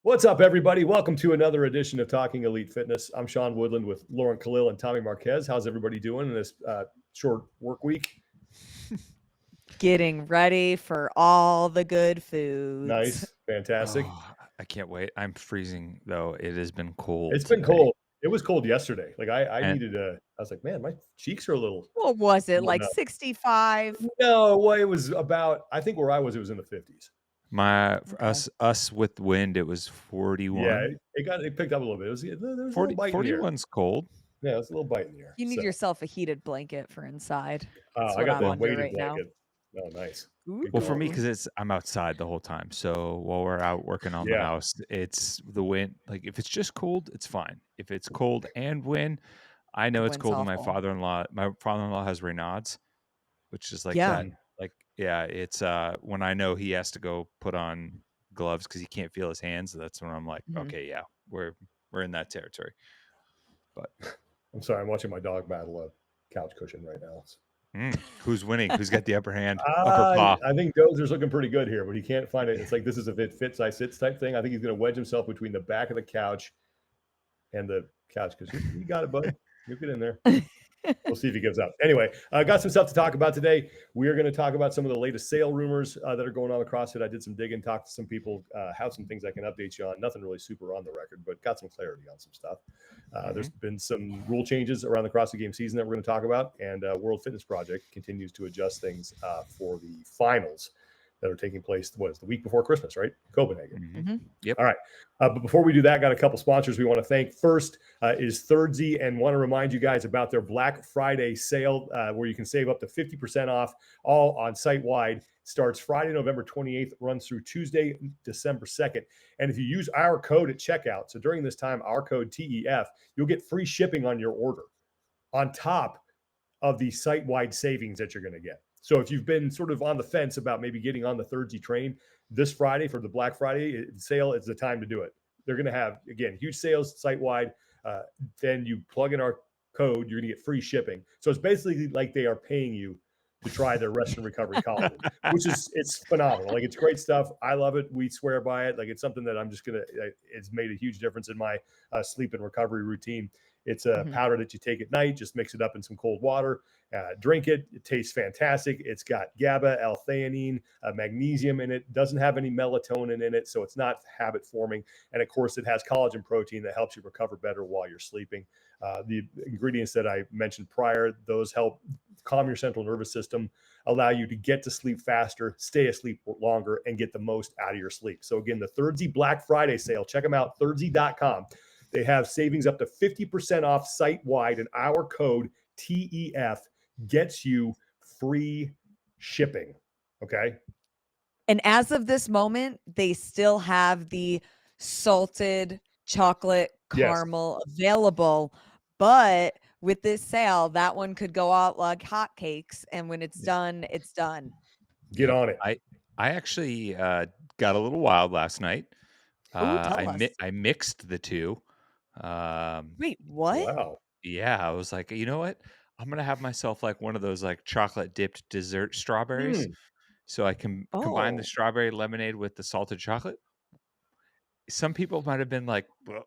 What's up, everybody? Welcome to another edition of Talking Elite Fitness. I'm Sean Woodland with Lauren Khalil and Tommy Marquez. How's everybody doing in this short work week? Getting ready for all the good foods. Nice. Fantastic. Oh, I can't wait. I'm freezing though. It has been cold It's been today. cold. It was cold yesterday. Like I And needed I was like, man, my cheeks are a little What was it, like no. 65? No, well, it was about, I think where I was, it was in the 50s. for Okay. us with wind, it was Yeah, 41. it picked up a little bit. There was a little 40, bite in the air. 41's cold. Yeah, it was a little bite in the air. You need So yourself a heated blanket for inside. That's I what got I'm the under weighted right now. blanket. Oh, nice. Good Well, for call. me, because I'm outside the whole time. So while we're out working on the Yeah. house, it's the wind. Like if it's just cold, it's fine. If it's cold and wind, I know it's Wind's cold. And awful. my father-in-law has Raynaud's, which is like Yeah. that. Like, yeah, it's when I know he has to go put on gloves because he can't feel his hands. That's when I'm like, Mhm. okay, yeah, we're in that territory. But I'm sorry, I'm watching my dog battle a couch cushion right now. who's winning? Who's got the upper hand? Upper paw. I think Dozer's looking pretty good here, but he can't find it. It's like this is a fits, I sits type thing. I think he's going to wedge himself between the back of the couch and the couch because you got it, bud. You get in there. We'll see if he gives up. Anyway, got some stuff to talk about today. We are going to talk about some of the latest sale rumors that are going on with CrossFit. I did some digging, talked to some people, have some things I can update you on. Nothing really super on the record, but got some clarity on some stuff. There's been some rule changes around the CrossFit Game season that we're going to talk about, and World Fitness Project continues to adjust things for the finals that are taking place. What is the week before Christmas, right? Copenhagen. Mhm. Yep. All right. But before we do that, got a couple sponsors we want to thank. First is Thirdsy, and want to remind you guys about their Black Friday sale where you can save up to 50% off all on site wide. Starts Friday, November 28th, runs through Tuesday, December 2nd. And if you use our code at checkout, so during this time, our code TEF, you'll get free shipping on your order on top of the site-wide savings that you're going to get. So if you've been sort of on the fence about maybe getting on the Thirdsy train this Friday for the Black Friday sale, it's the time to do it. They're going to have, again, huge sales site-wide. Then you plug in our code, you're going to get free shipping. So it's basically like they are paying you to try their rest and recovery collagen, which is, it's phenomenal. Like, it's great stuff. I love it. We swear by it. Like, it's something that I'm just going to, it's made a huge difference in my sleep and recovery routine. It's a powder that you take at night. Just mix it up in some cold water. Drink it. It tastes fantastic. It's got GABA, L-theanine, magnesium in it. Doesn't have any melatonin in it, so it's not habit forming. And of course, it has collagen protein that helps you recover better while you're sleeping. The ingredients that I mentioned prior, those help calm your central nervous system, allow you to get to sleep faster, stay asleep longer, and get the most out of your sleep. So again, the Thirdsy Black Friday sale. Check them out, thirdsy.com. They have savings up to 50% off site-wide, and our code TEF gets you free shipping. Okay. And as of this moment, they still have the salted chocolate caramel available. But with this sale, that one could go out like hotcakes. And when it's done, it's done. Get on it. I actually got a little wild last night. Ooh, tell us. I mixed the two. Wait, what? Wow. Yeah, I was like, you know what? I'm gonna have myself like one of those like chocolate dipped dessert strawberries. So I can combine the Oh. strawberry lemonade with the salted chocolate. Some people might have been like, well,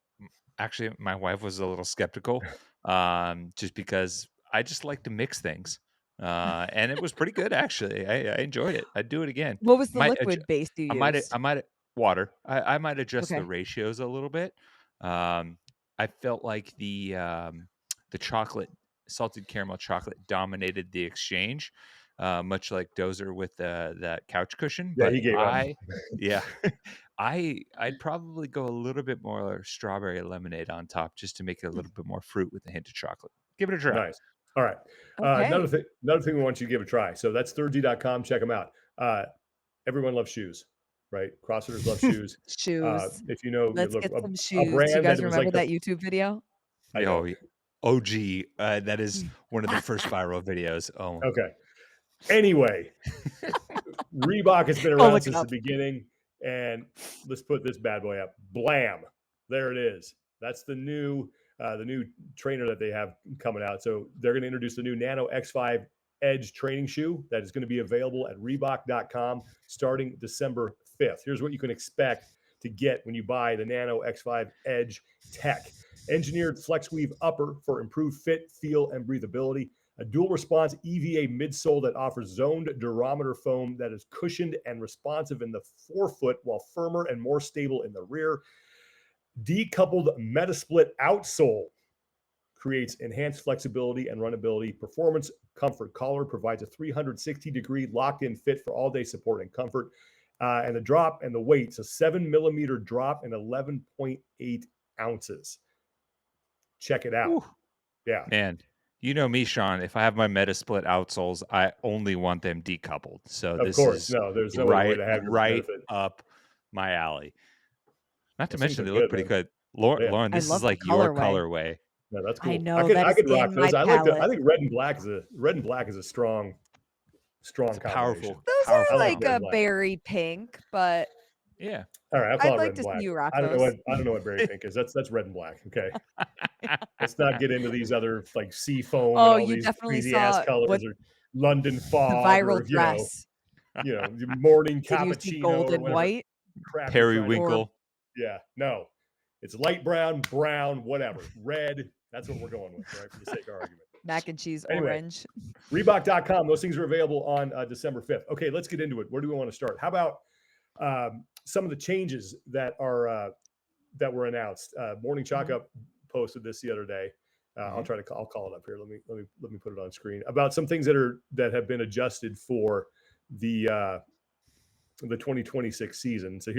actually, my wife was a little skeptical, just because I just like to mix things. And it was pretty good actually. I enjoyed it. I'd do it again. What was the Might liquid base you I used? might water. I might adjust the Okay. ratios a little bit. I felt like the chocolate, salted caramel chocolate dominated the exchange, much like Dozer with that couch cushion. Yeah, But he gave up. yeah, I'd probably go a little bit more strawberry lemonade on top just to make it a little bit more fruit with a hint of chocolate. Give it a try. Nice. All right. Okay. Another thing we want you to give a try. So that's thirdsy.com. Check them out. Everyone loves shoes, right? CrossFitters love shoes. Shoes. If you know, Let's look, get some a shoes. Do brand you guys that was remember like that YouTube video? I Oh, don't. OG. That is one of the first viral videos. Oh, Okay. Anyway, Reebok has been I'll around look it since the up. beginning, and let's put this bad boy up. Blam! There it is. That's the new trainer that they have coming out. So they're going to introduce the new Nano X5 Edge training shoe that is going to be available at Reebok.com starting December 5th. Here's what you can expect to get when you buy the Nano X5 Edge Tech. Engineered flex weave upper for improved fit, feel, and breathability. A dual response EVA midsole that offers zoned durometer foam that is cushioned and responsive in the forefoot while firmer and more stable in the rear. Decoupled Metasplit outsole creates enhanced flexibility and runnability. Performance Comfort collar provides a 360-degree locked-in fit for all-day support and comfort. And the drop and the weight's a 7-millimeter drop and 11.8 ounces. Check it out. Ooh. Yeah. Man, you know me, Sean. If I have my Metasplit outsoles, I only want them decoupled. So Of this course. is No, there's no other way to have your right benefit. up my alley. Not to Those things mention are they look good, pretty man. good. Yeah. Lauren, I this is love the like your colorway. colorway. No, that's I cool. know, that I is could rock in those. my I palette. think red and black is a strong It's combination. powerful. Those powerful are like red a and black. berry pink, but Yeah. All right, I'll call I'd it like red to and black. see you rock I don't those. know what berry pink is. That's red and black. Okay. Let's not get into these other like sea foam Oh, and all you these definitely crazy ass saw colors what or London the fog viral or dress. morning Did you see cappuccino gold or and whatever white? crap you're trying to. Periwinkle. Yeah, no, it's light brown, whatever, red. That's what we're going with, right? For the sake of argument. Mac and cheese Anyway. orange. Reebok.com. Those things are available on December 5th. Okay, let's get into it. Where do we want to start? How about some of the changes that are that were announced? Morning Chalk Up posted this the other day. I'll call it up here. Let me put it on screen about some things that have been adjusted for the 2026 season. So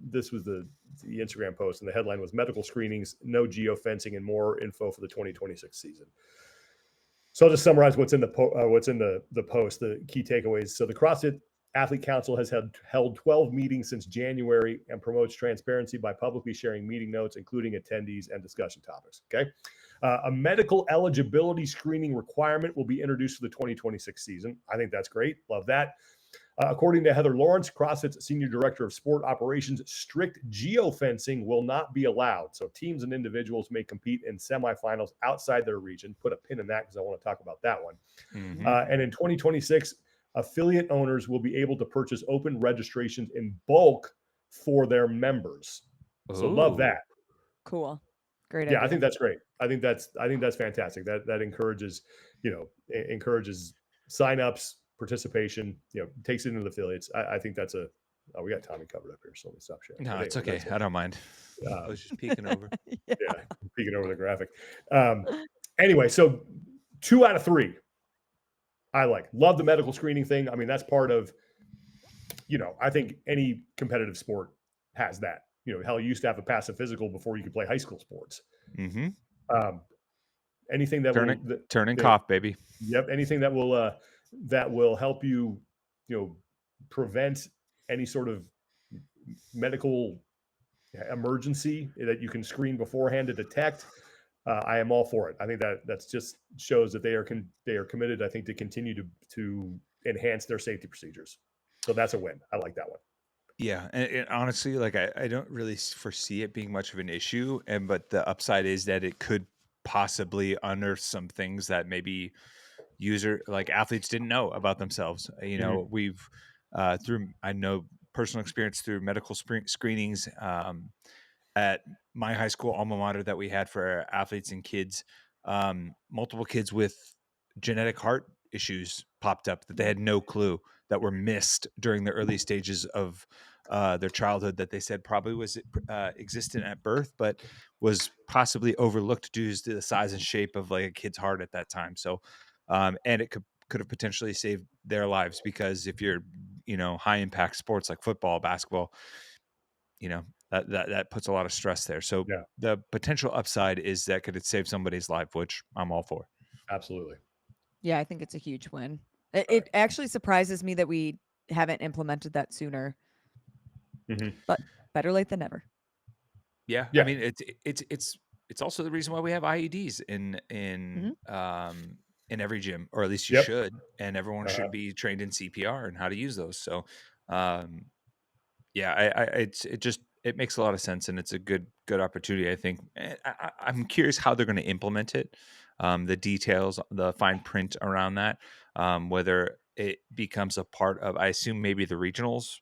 this was the Instagram post, and the headline was medical screenings, no geofencing, and more info for the 2026 season. So I'll just summarize what's in the post, the key takeaways. So the CrossFit Athlete Council has held 12 meetings since January and promotes transparency by publicly sharing meeting notes, including attendees and discussion topics. Okay. A medical eligibility screening requirement will be introduced for the 2026 season. I think that's great. Love that. According to Heather Lawrence, CrossFit's Senior Director of Sport Operations, strict geofencing will not be allowed. So teams and individuals may compete in semifinals outside their region. Put a pin in that because I want to talk about that one. And in 2026, affiliate owners will be able to purchase open registrations in bulk for their members. So love that. Cool. Great Yeah, idea. I think that's great. I think that's fantastic. That encourages, encourages signups, participation, takes it into the affiliates. I think that's we got Tommy covered up here, so let me stop sharing. No, But it's anyway, okay. I don't mind. I was just peeking over. Yeah, peeking over the graphic. Anyway, so 2 out of 3. I love the medical screening thing. I mean, that's part of, I think any competitive sport has that. Hell, you used to have a passive physical before you could play high school sports. Anything that turn and cough, baby. Yep. Anything that will help you, prevent any sort of medical emergency that you can screen beforehand to detect. I am all for it. I think that's just shows that they are committed, I think, to continue to enhance their safety procedures. So that's a win. I like that one. Yeah, and honestly, I don't really foresee it being much of an issue, but the upside is that it could possibly unearth some things that maybe athletes didn't know about themselves. We've through I know personal experience through medical screenings at my high school alma mater that we had for our athletes and kids. Multiple kids with genetic heart issues popped up that they had no clue, that were missed during the early stages of their childhood, that they said probably was existent at birth, but was possibly overlooked due to the size and shape of a kid's heart at that time. So, and it could have potentially saved their lives, because if you're, high impact sports like football, basketball, that puts a lot of stress there. So the potential upside is that could it save somebody's life, which I'm all for. Absolutely. Yeah, I think it's a huge win. It actually surprises me that we haven't implemented that sooner. But better late than never. Yeah. I mean, it's also the reason why we have IEDs in every gym, or at least you should, and everyone should be trained in CPR and how to use those. So, it makes a lot of sense, and it's a good opportunity, I think. I'm curious how they're going to implement it, the details, the fine print around that, whether it becomes a part of, I assume maybe the regionals,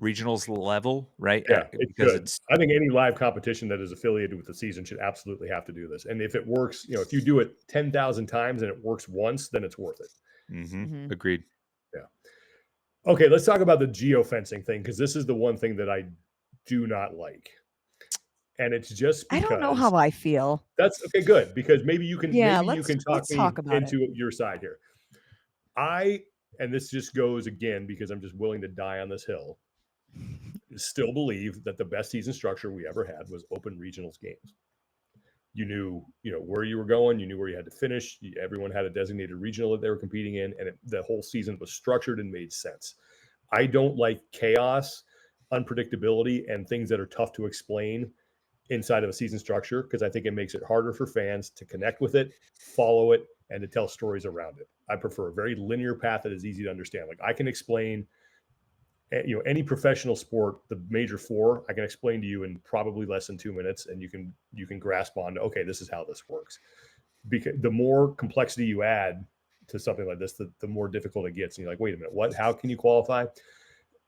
regionals level, right? Yeah, it Because should. it's I think any live competition that is affiliated with the season should absolutely have to do this. And if it works, if you do it 10,000 times and it works once, then it's worth it. Mhm. agreed. Yeah. Okay, let's talk about the geofencing thing because this is the one thing that I do not like. And it's just I don't know because how I feel. that's okay, good, because Yeah, maybe you can talk let's talk me about it. into your side here. I and this just goes again because I'm just willing to die on this hill. Still believe that the best season structure we ever had was open regionals games. You knew, where you were going, you knew where you had to finish. Everyone had a designated regional that they were competing in, and the whole season was structured and made sense. I don't like chaos, unpredictability, and things that are tough to explain inside of a season structure because I think it makes it harder for fans to connect with it, follow it, and to tell stories around it. I prefer a very linear path that is easy to understand. Like I can explain, any professional sport, the major four, I can explain to you in probably less than 2 minutes, and you can grasp on to, okay, this is how this works. Because the more complexity you add to something like this, the more difficult it gets. And you're like, wait a minute, what? How can you qualify?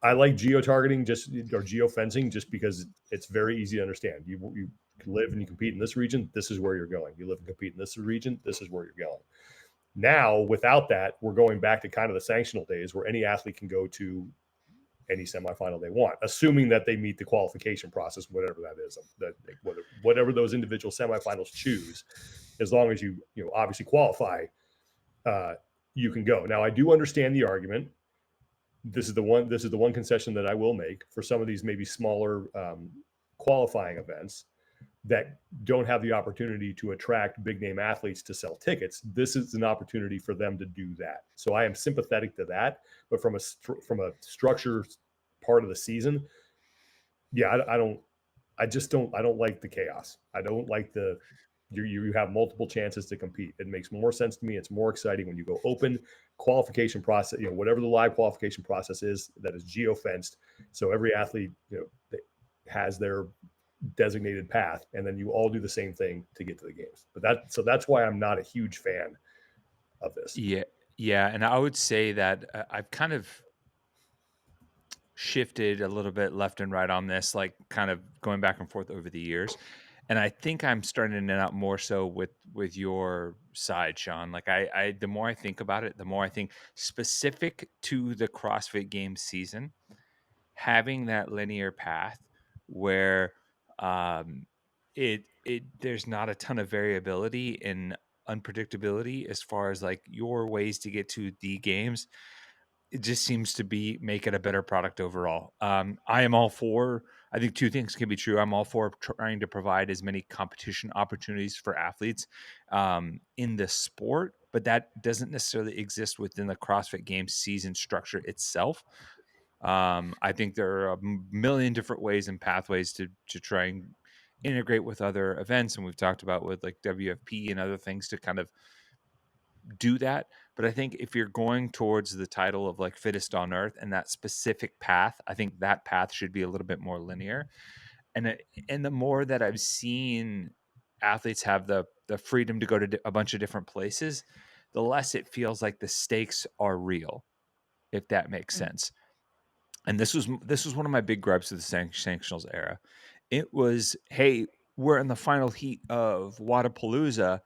I like geo-targeting or geo-fencing just because it's very easy to understand. You live and you compete in this region, this is where you're going. You live and compete in this region, this is where you're going. Now, without that, we're going back to kind of the sanctional days where any athlete can go to any semifinal they want, assuming that they meet the qualification process, whatever that is, that whatever those individual semifinals choose, as long as you obviously qualify, you can go. Now, I do understand the argument. This is the one concession that I will make for some of these maybe smaller qualifying events that don't have the opportunity to attract big name athletes to sell tickets. This is an opportunity for them to do that. So I am sympathetic to that, but from a structure part of the season, yeah, I don't like the chaos. I don't like you have multiple chances to compete. It makes more sense to me. It's more exciting when you go open qualification process, whatever the live qualification process is that is geo fenced. So every athlete, has their designated path, and then you all do the same thing to get to the games. But that's why I'm not a huge fan of this. Yeah, yeah, and I would say that I've kind of shifted a little bit left and right on this, like kind of going back and forth over the years. And I think I'm starting to net out more so with your side, Sean. Like I the more I think about it, the more I think specific to the CrossFit Games season, having that linear path where um it there's not a ton of variability and unpredictability as far as like your ways to get to the games, it just seems to be make it a better product overall. I am all for. I think two things can be true. I'm all for trying to provide as many competition opportunities for athletes in the sport, but that doesn't necessarily exist within the CrossFit Games season structure itself. I think there are a million different ways and pathways to try and integrate with other events, and we've talked about with like WFP and other things to kind of do that. But I think if you're going towards the title of like fittest on earth and that specific path, I think that path should be a little bit more linear. And the more that I've seen athletes have the freedom to go to a bunch of different places, the less it feels like the stakes are real, if that makes Mm. sense. And this was one of my big gripes of the sanctionals era. It was, hey, we're in the final heat of Wadapalooza,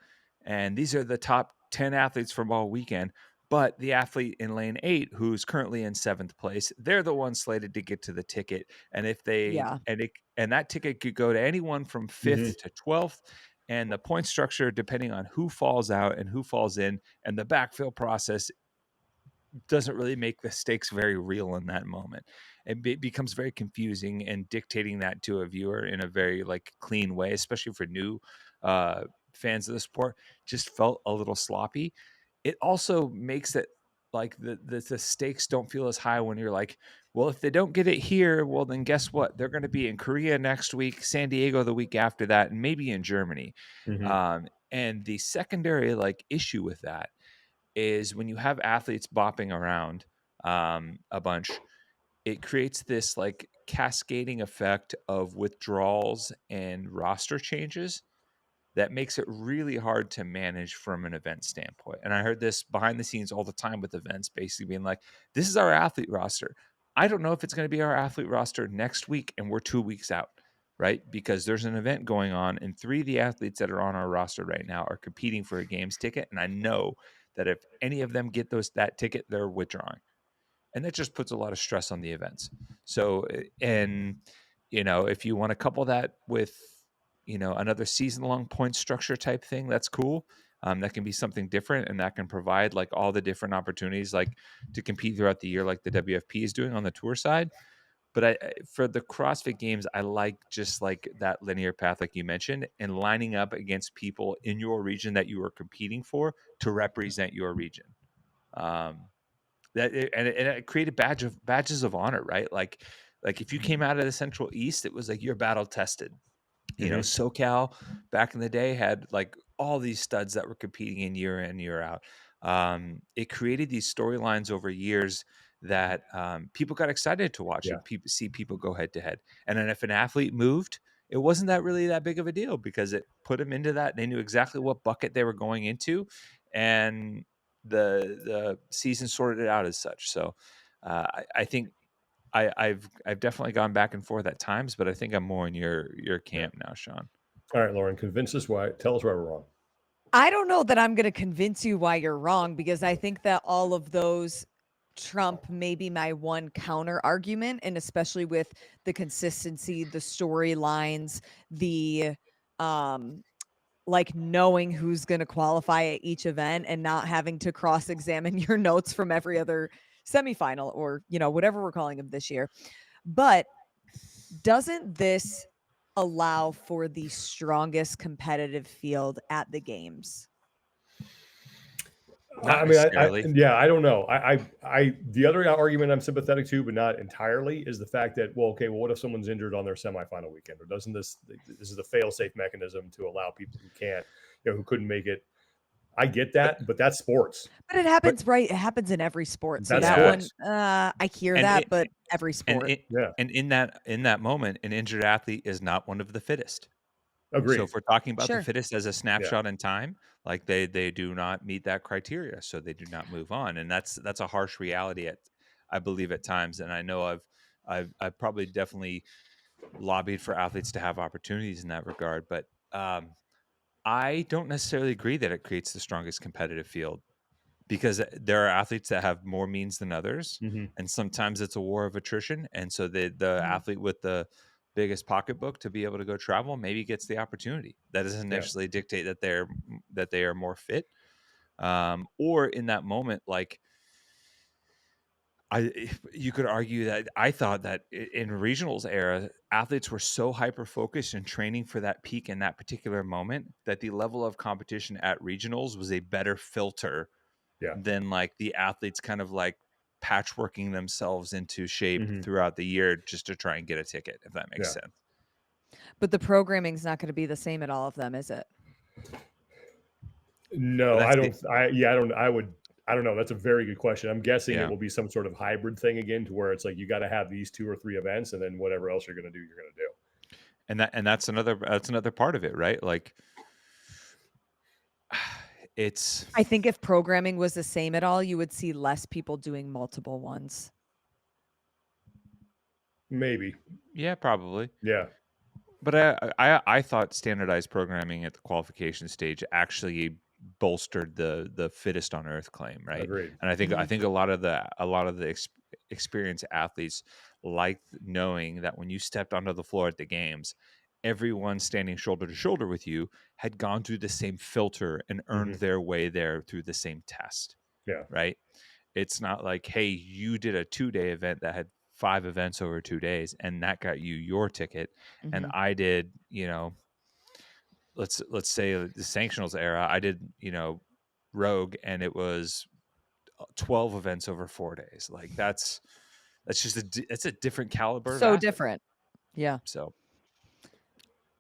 and these are the top 10 athletes from all weekend. But the athlete in lane 8, who's currently in 7th place, they're the ones slated to get to the ticket. And if they Yeah. and that ticket could go to anyone from 5th to 12th. And the point structure, depending on who falls out and who falls in, and the backfill process doesn't really make the stakes very real in that moment. It becomes very confusing, and dictating that to a viewer in a very like clean way, especially for new uh, fans of the sport, just felt a little sloppy. It also makes it like the stakes don't feel as high when you're like, well, if they don't get it here, well, then guess what? They're going to be in Korea next week, San Diego the week after that, and maybe in Germany. Mm-hmm. And the secondary like issue with that is when you have athletes bopping around a bunch, it creates this like cascading effect of withdrawals and roster changes that makes it really hard to manage from an event standpoint. And I heard this behind the scenes all the time with events, basically being like, this is our athlete roster. I don't know if it's going to be our athlete roster next week, and we're 2 weeks out, right? Because there's an event going on, and 3 of the athletes that are on our roster right now are competing for a games ticket, and I know that if any of them get that ticket, they're withdrawing. And that just puts a lot of stress on the events. So, and if you want to couple that with another season long point structure type thing, that's cool. That can be something different, and that can provide like all the different opportunities, like to compete throughout the year, like the WFP is doing on the tour side. But for the CrossFit Games, I like just like that linear path, like you mentioned, and lining up against people in your region that you are competing for to represent your region. And it created badges of honor, right? Like if you came out of the Central East, it was like you're battle tested. SoCal back in the day had like all these studs that were competing in year out. It created these storylines over years that people got excited to watch, Yeah. and see people go head to head. And then if an athlete moved, it wasn't really that big of a deal, because it put them into that. They knew exactly what bucket they were going into, and the season sorted it out as such. So I think I've definitely gone back and forth at times, but I think I'm more in your camp now, Sean. All right, Lauren, convince us why. Tell us why we're wrong. I don't know that I'm going to convince you why you're wrong, because I think that all of those trump maybe my one counter argument, and especially with the consistency, the storylines, the like knowing who's going to qualify at each event and not having to cross-examine your notes from every other semifinal, or whatever we're calling them this year. But doesn't this allow for the strongest competitive field at the games? Not I mean, necessarily. I don't know. The other argument I'm sympathetic to, but not entirely, is the fact that, well, okay, well, what if someone's injured on their semifinal weekend, or doesn't this is a fail-safe mechanism to allow people who can't, who couldn't make it. I get But that, but that's sports. But it happens, right? It happens in every sport. So That's that yeah, one, sports. I hear and that, but it, every and sport. it, Yeah, and in that moment, an injured athlete is not one of the fittest. So agreed. if we're talking about the Sure. fittest as a Yeah, snapshot in time, like they do not meet that criteria, so they do not move on, and that's a harsh reality I believe at times. And I know I've probably definitely lobbied for athletes to have opportunities in that regard, but I don't necessarily agree that it creates the strongest competitive field, because there are athletes that have more means than others, hmm and sometimes it's a war of attrition. And so the Mhm. athlete with the biggest pocketbook to be able to go travel maybe gets the opportunity. That doesn't yeah, necessarily dictate that they are more fit, or in that moment, like you could argue that I thought that in regionals era, athletes were so hyper focused and training for that peak in that particular moment, that the level of competition at regionals was a better filter yeah. than like the athletes kind of like patchworking themselves into shape hmm throughout the year just to try and get a ticket, if that makes yeah. sense. But the programming's not going to be the same at all of them, is it? But No, I that's it. don't. I don't. I would. I don't know. That's a very good question. I'm guessing it Yeah. will be some sort of hybrid thing again, to where it's like you got to have these 2 or 3 events, and then whatever else you're going to do, you're going to do. And that's another part of it, right? Like it's I think if programming was the same at all, you would see less people doing multiple ones. Maybe. yeah, probably. Yeah. But I thought standardized programming at the qualification stage actually bolstered the fittest on earth claim, right? Agreed. And I Mhm. think a lot of the experienced athletes liked knowing that when you stepped onto the floor at the games, everyone standing shoulder to shoulder with you had gone through the same filter and earned hmm their way there through the same test, Yeah. right? It's not like, hey, you did a 2-day event that had 5 events over 2 days, and that got you your ticket, and Mhm. I did, let's say the sanctionals era, I did, Rogue, and it was 12 events over 4 days. Like that's just it's a different caliber of So athlete. different. Yeah. So,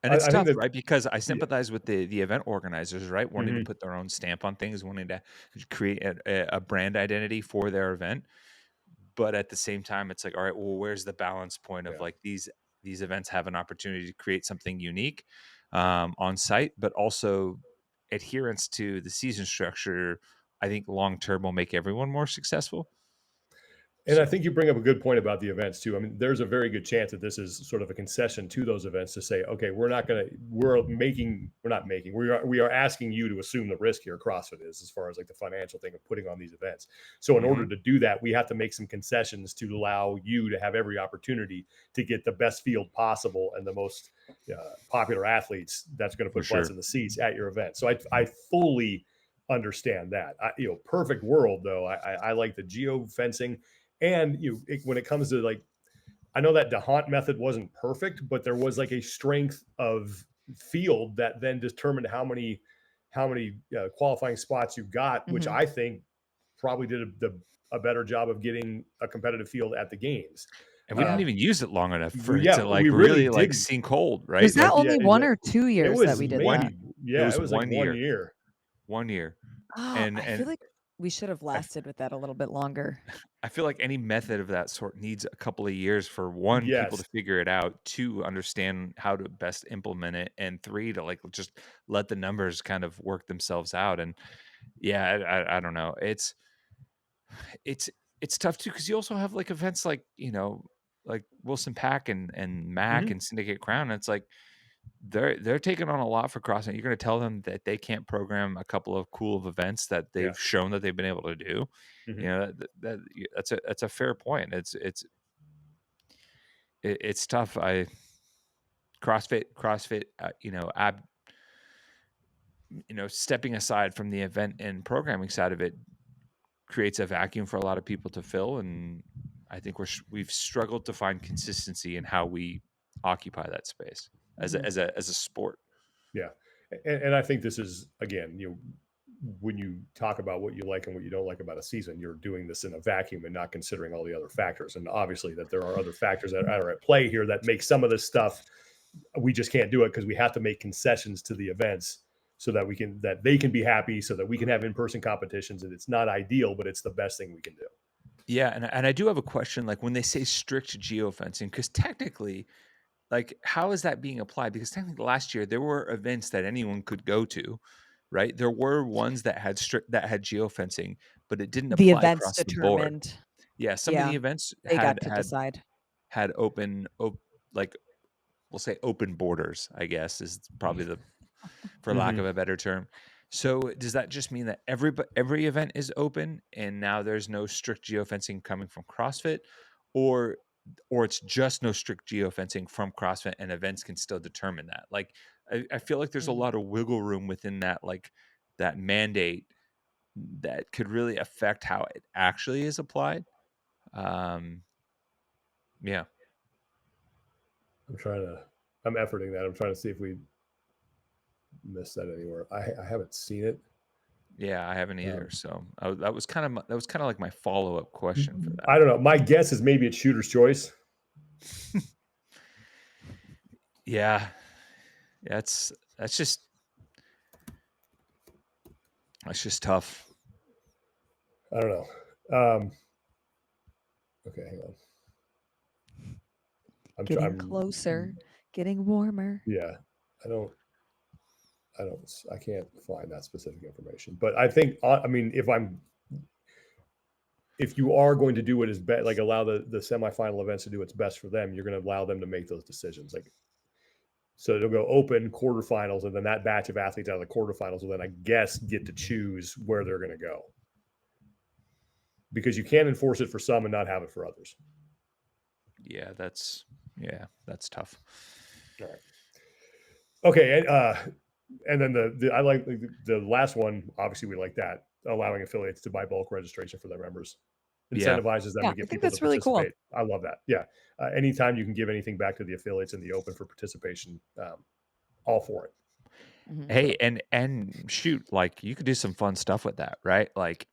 and it's I think tough, that. right? Because I Yeah. sympathize with the event organizers, right? Wanting to hmm put their own stamp on things, wanting to create a brand identity for their event. But at the same time, it's like, all right, well, where's the balance point of Yeah. like these events have an opportunity to create something unique on site, but also adherence to the season structure, I think long term will make everyone more successful. And I think you bring up a good point about the events too. I mean, there's a very good chance that this is sort of a concession to those events to say, okay, we are asking you to assume the risk here. CrossFit is, as far as like the financial thing of putting on these events. So in order to do that, we have to make some concessions to allow you to have every opportunity to get the best field possible and the most popular athletes that's going to put butts in the seats at your event. So I fully understand that. Perfect world though. I like the geofencing. And when it comes to like, I know that DeHunt method wasn't perfect, but there was like a strength of field that then determined how many qualifying spots you got, which I think probably did a better job of getting a competitive field at the games. And we didn't even use it long enough for it to we really like sink hold, right? Was that like, only 1 or 2 years that we did that? Yeah, it was like 1 year. 1 year. Oh, And I feel like we should have lasted with that a little bit longer. I feel like any method of that sort needs a couple of years for people to figure it out, 2, understand how to best implement it, and 3, to like just let the numbers kind of work themselves out. And yeah, I don't know. It's tough too, because you also have like events like, like Wilson Pack and Mac and Syndicate Crown. And it's like they're taking on a lot for CrossFit. You're going to tell them that they can't program a couple of cool events that they've shown that they've been able to do. That's a fair point. It's tough. CrossFit, stepping aside from the event and programming side of it creates a vacuum for a lot of people to fill. And I think we've struggled to find consistency in how we occupy that space as a sport. Yeah. And I think this is, again, when you talk about what you like and what you don't like about a season, you're doing this in a vacuum and not considering all the other factors. And obviously that there are other factors that are at play here that make some of this stuff, we just can't do it because we have to make concessions to the events so that they can be happy, so that we can have in-person competitions. And it's not ideal, but it's the best thing we can do. Yeah. And I do have a question, like when they say strict geofencing, because technically, like, how is that being applied? Because technically last year there were events that anyone could go to, right? There were ones that had geofencing, but it didn't apply events across determined. the board. Yeah, some of the events they got to decide. Had open, like we'll say open borders, I guess is probably for lack of a better term. So does that just mean that every event is open and now there's no strict geofencing coming from CrossFit, or it's just no strict geofencing from CrossFit and events can still determine that? Like, I feel like there's a lot of wiggle room within that, like that mandate that could really affect how it actually is applied. Yeah. I'm efforting that. I'm trying to see if we missed that anywhere. I haven't seen it. Yeah, I haven't either. So that was kind of like my follow-up question for that. I don't know. My guess is maybe it's shooter's choice. Yeah, that's just tough. I don't know. Okay, hang on. I'm getting closer, getting warmer. Yeah, I can't find that specific information, but I think, I mean, if you are going to do what is best, like allow the semifinal events to do what's best for them, you're going to allow them to make those decisions. Like, so it'll go open, quarterfinals, and then that batch of athletes out of the quarterfinals will then, I guess, get to choose where they're going to go. Because you can't enforce it for some and not have it for others. Yeah, that's tough. All right. Okay, and then I like the last one. Obviously, we like that, allowing affiliates to buy bulk registration for their members, incentivizes them to get people to participate. Really cool. I love that. Yeah, anytime you can give anything back to the affiliates in the open for participation, all for it. Hey, and shoot, like you could do some fun stuff with that, right? Like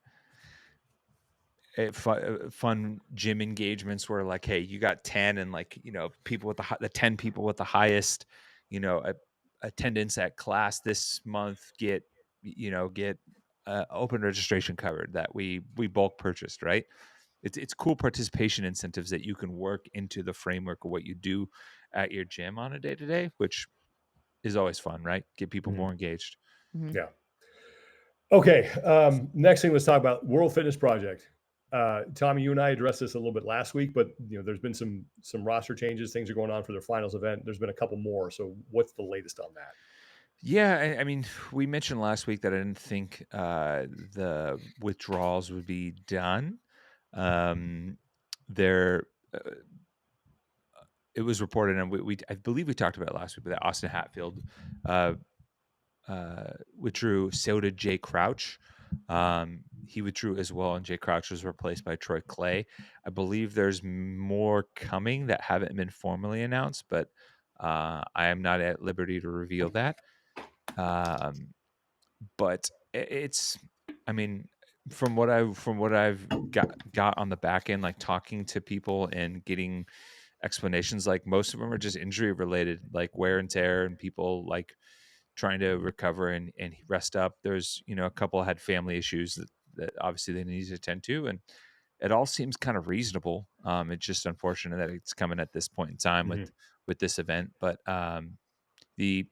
fun gym engagements where, like, hey, you got 10, and like, people with the 10 people with the highest, attendance at class this month get open registration covered that we bulk purchased, right? It's cool participation incentives that you can work into the framework of what you do at your gym on a day-to-day, which is always fun, right? Get people more engaged. Yeah. Okay. Next thing, let's talk about World Fitness Project. Tommy, you and I addressed this a little bit last week, but there's been some roster changes. Things are going on for their finals event. There's been a couple more. So what's the latest on that? Yeah, I mean, we mentioned last week that I didn't think the withdrawals would be done. There, it was reported, and I believe we talked about it last week, but that Austin Hatfield uh, withdrew. So did Jay Crouch. He withdrew as well, and Jay Crouch was replaced by Troy Clay. I believe there's more coming that haven't been formally announced, but I am not at liberty to reveal that. But it's, I mean, from what I've got on the back end, like talking to people and getting explanations, like most of them are just injury related, like wear and tear, and people like trying to recover and rest up. There's a couple had family issues that obviously they need to attend to, and it all seems kind of reasonable. It's just unfortunate that it's coming at this point in time Mm-hmm. with this event, but the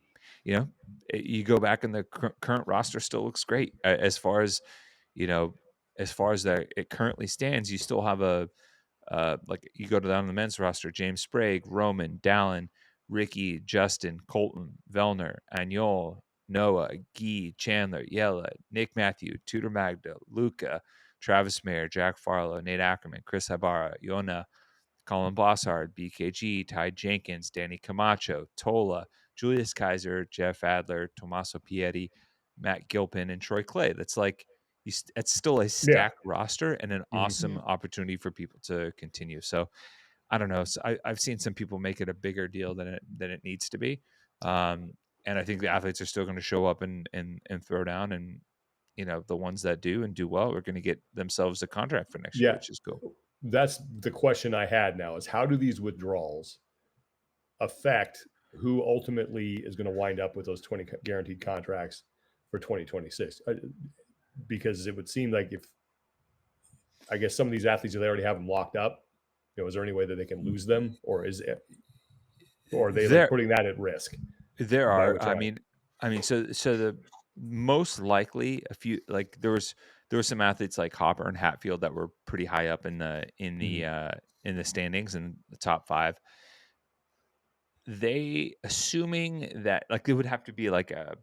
you go back and the current roster still looks great. As far as that it currently stands, you still have like you go down the men's roster: James Sprague, Roman, Dallin, Ricky, Justin, Colton, Vellner, Agnol, Noah, Guy, Chandler, Yella, Nick Matthew, Tudor Magda, Luca, Travis Mayer, Jack Farlow, Nate Ackerman, Chris Ibarra, Yona, Colin Bossard, BKG, Ty Jenkins, Danny Camacho, Tola, Julius Kaiser, Jeff Adler, Tommaso Pieti, Matt Gilpin, and Troy Clay. That's like it's still a Yeah. stacked roster and an awesome opportunity for people to continue. So I don't know. So I've seen some people make it a bigger deal than it needs to be, and I think the athletes are still going to show up and throw down, and the ones that do and do well are going to get themselves a contract for next year, Yeah. which is cool. That's the question I had now is how do these withdrawals affect who ultimately is going to wind up with those 20 guaranteed contracts for 2026? Because it would seem like if, I guess some of these athletes, they already have them locked up, is there any way that they can lose them, or are they like putting that at risk? There are, so the most likely a few, like there were some athletes like Hopper and Hatfield that were pretty high up in the standings in the top 5. They assuming that like it would have to be like a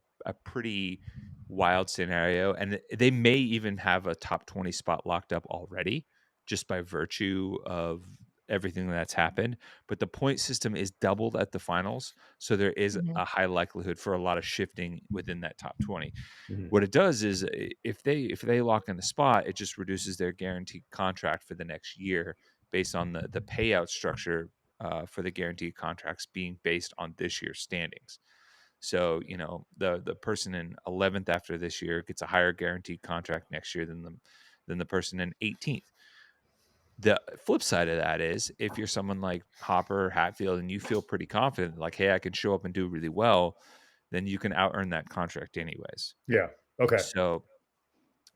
pretty wild scenario, and they may even have a top 20 spot locked up already just by virtue of everything that's happened. But the point system is doubled at the finals, so there is a high likelihood for a lot of shifting within that top 20. Mm-hmm. What it does is if they lock in the spot, it just reduces their guaranteed contract for the next year based on the payout structure for the guaranteed contracts being based on this year's standings. So the person in 11th after this year gets a higher guaranteed contract next year than the person in 18th. The flip side of that is if you're someone like Hopper or Hatfield and you feel pretty confident, like, hey, I can show up and do really well, then you can out earn that contract anyways. Yeah. Okay. So,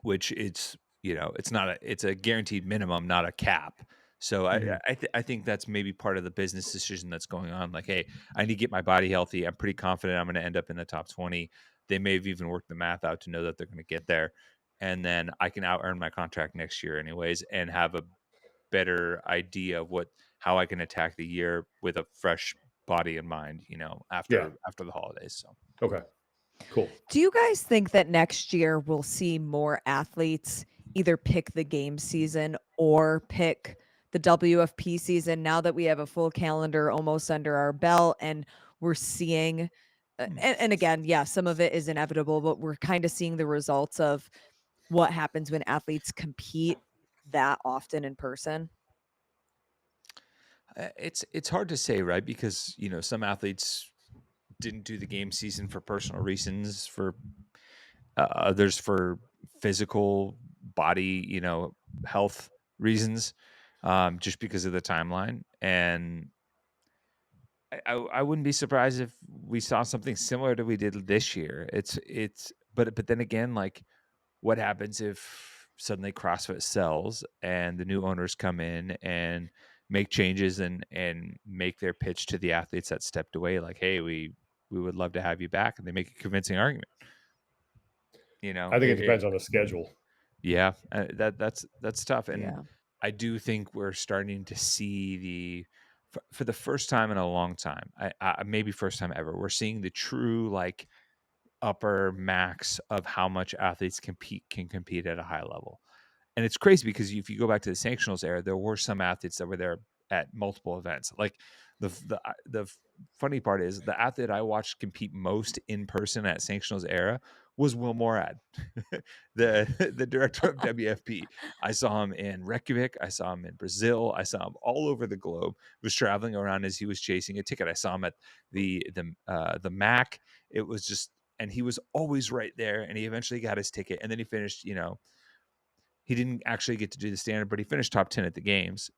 which it's a guaranteed minimum, not a cap. So I think that's maybe part of the business decision that's going on. Like, hey, I need to get my body healthy. I'm pretty confident I'm going to end up in the top 20. They may have even worked the math out to know that they're going to get there, and then I can out earn my contract next year anyways, and have a better idea of how I can attack the year with a fresh body and mind. After the holidays. So okay. Cool. Do you guys think that next year we'll see more athletes either pick the game season or pick the WFP season now that we have a full calendar almost under our belt and we're seeing, and again, yeah, some of it is inevitable, but we're kind of seeing the results of what happens when athletes compete that often in person? It's hard to say, right? Because some athletes didn't do the game season for personal reasons, for others for physical body, health reasons, just because of the timeline. And I wouldn't be surprised if we saw something similar to we did this year. But then again, like, what happens if suddenly CrossFit sells and the new owners come in and make changes and make their pitch to the athletes that stepped away, like, hey, we would love to have you back, and they make a convincing argument. I think it depends on the schedule. Yeah, that's tough, and Yeah. I do think we're starting to see for the first time in a long time, maybe first time ever, we're seeing the true like upper max of how much athletes can compete at a high level. And it's crazy because if you go back to the sanctionals era, there were some athletes that were there at multiple events. Like the funny part is the athlete I watched compete most in person at sanctionals era was Will Morad, the director of WFP. I saw him in Reykjavik. I saw him in Brazil. I saw him all over the globe. Was traveling around as he was chasing a ticket. I saw him at the MAC. It was just, and he was always right there. And he eventually got his ticket, and then he finished. He didn't actually get to do the standard, but he finished top 10 at the games.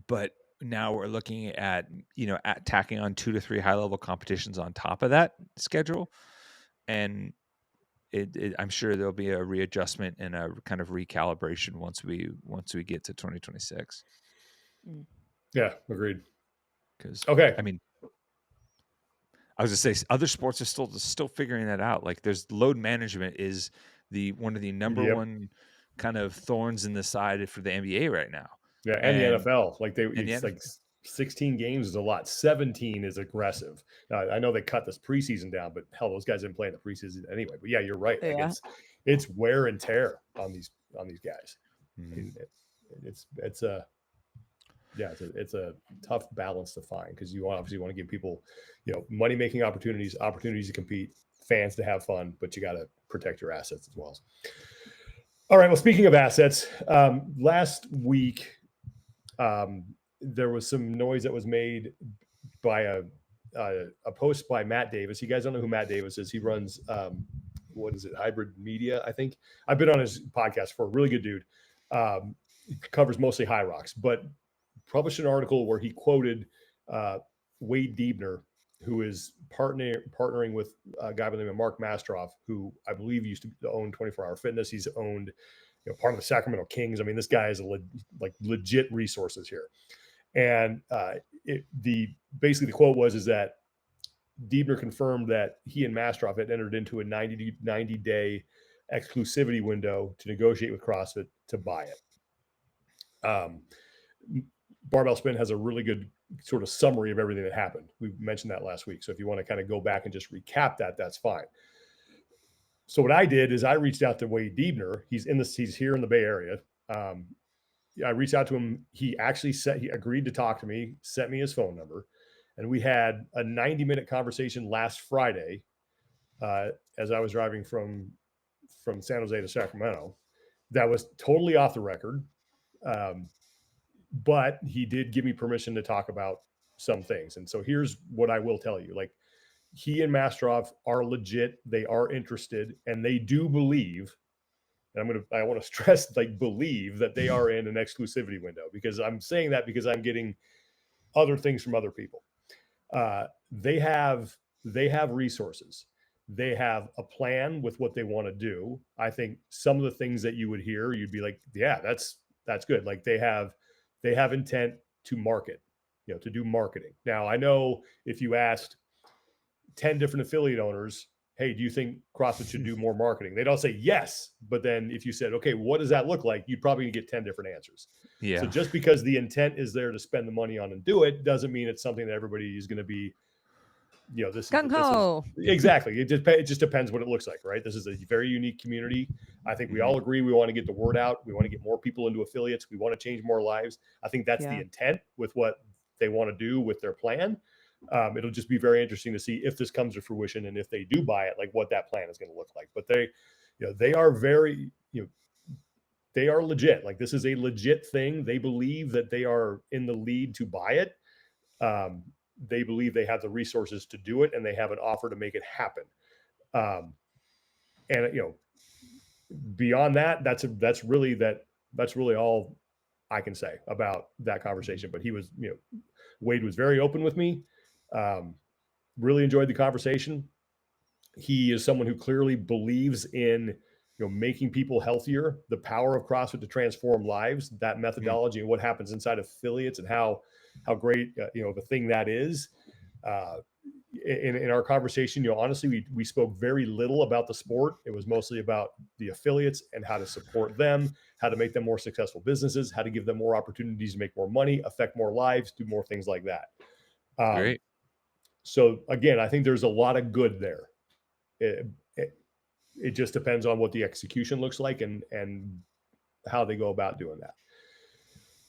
But now we're looking at tacking on 2 to 3 high level competitions on top of that schedule. And I'm sure there'll be a readjustment and a kind of recalibration once we get to 2026. Yeah, agreed. Because okay, I mean, I was gonna say other sports are still figuring that out. Like there's load management is one of the number one kind of thorns in the side for the NBA right now. Yeah, and the NFL, like and like 16 games is a lot. 17 is aggressive. I know they cut this preseason down, but hell, those guys didn't play in the preseason anyway. But yeah, you're right. Like Yeah. it's wear and tear on these guys. Mhm. It's a tough balance to find because you obviously want to give people, money making opportunities to compete, fans to have fun, but you got to protect your assets as well. All right. Well, speaking of assets, last week there was some noise that was made by a post by Matt Davis. You guys don't know who Matt Davis is. He runs what is it, Hybrid Media, I think. I've been on his podcast for a really good dude. He covers mostly high rocks, but published an article where he quoted Wade Diebner, who is partnering with a guy by the name of Mark Mastroff, who I believe used to own 24 Hour Fitness. He's owned part of the Sacramento Kings. I mean, this guy is legit resources here. And basically the quote is that Diebner confirmed that he and Mastroff had entered into a 90-day exclusivity window to negotiate with CrossFit to buy it. Barbell Spin has a really good sort of summary of everything that happened. We mentioned that last week. So if you want to kind of go back and just recap that, that's fine. So what I did is I reached out to Wade Diebner. He's here in the Bay Area. I reached out to him. He actually he agreed to talk to me, sent me his phone number, and we had a 90-minute conversation last Friday as I was driving from San Jose to Sacramento. That was totally off the record. But he did give me permission to talk about some things. And so here's what I will tell you. Like, he and Mastroff are legit. They are interested, and they do believe, and I want to stress, believe that they are in an exclusivity window, because I'm saying that because I'm getting other things from other people. They have resources. They have a plan with what they want to do. I think some of the things that you would hear, you'd be like, yeah, that's good. Like they have intent to market, to do marketing. Now, I know if you asked 10 different affiliate owners, hey, do you think CrossFit should do more marketing? They'd all say yes. But then if you said, okay, what does that look like? You'd probably get 10 different answers. Yeah. So just because the intent is there to spend the money on and do it doesn't mean it's something that everybody is going to be, this is exactly. It just depends what it looks like, right? This is a very unique community. I think we all agree we want to get the word out. We want to get more people into affiliates. We want to change more lives. I think that's the intent with what they want to do with their plan. It'll just be very interesting to see if this comes to fruition, and if they do buy it, like what that plan is going to look like. But they are very, they are legit. Like, this is a legit thing. They believe that they are in the lead to buy it. They believe they have the resources to do it, and they have an offer to make it happen. And beyond that, that's really all I can say about that conversation. But he was, Wade was very open with me. Really enjoyed the conversation. He is someone who clearly believes in, making people healthier, the power of CrossFit to transform lives, that methodology and what happens inside affiliates, and how great, of a thing that is. in our conversation, honestly, we spoke very little about the sport. It was mostly about the affiliates and how to support them, how to make them more successful businesses, how to give them more opportunities to make more money, affect more lives, do more things like that. Great. So again, I think there's a lot of good there. It just depends on what the execution looks like and how they go about doing that.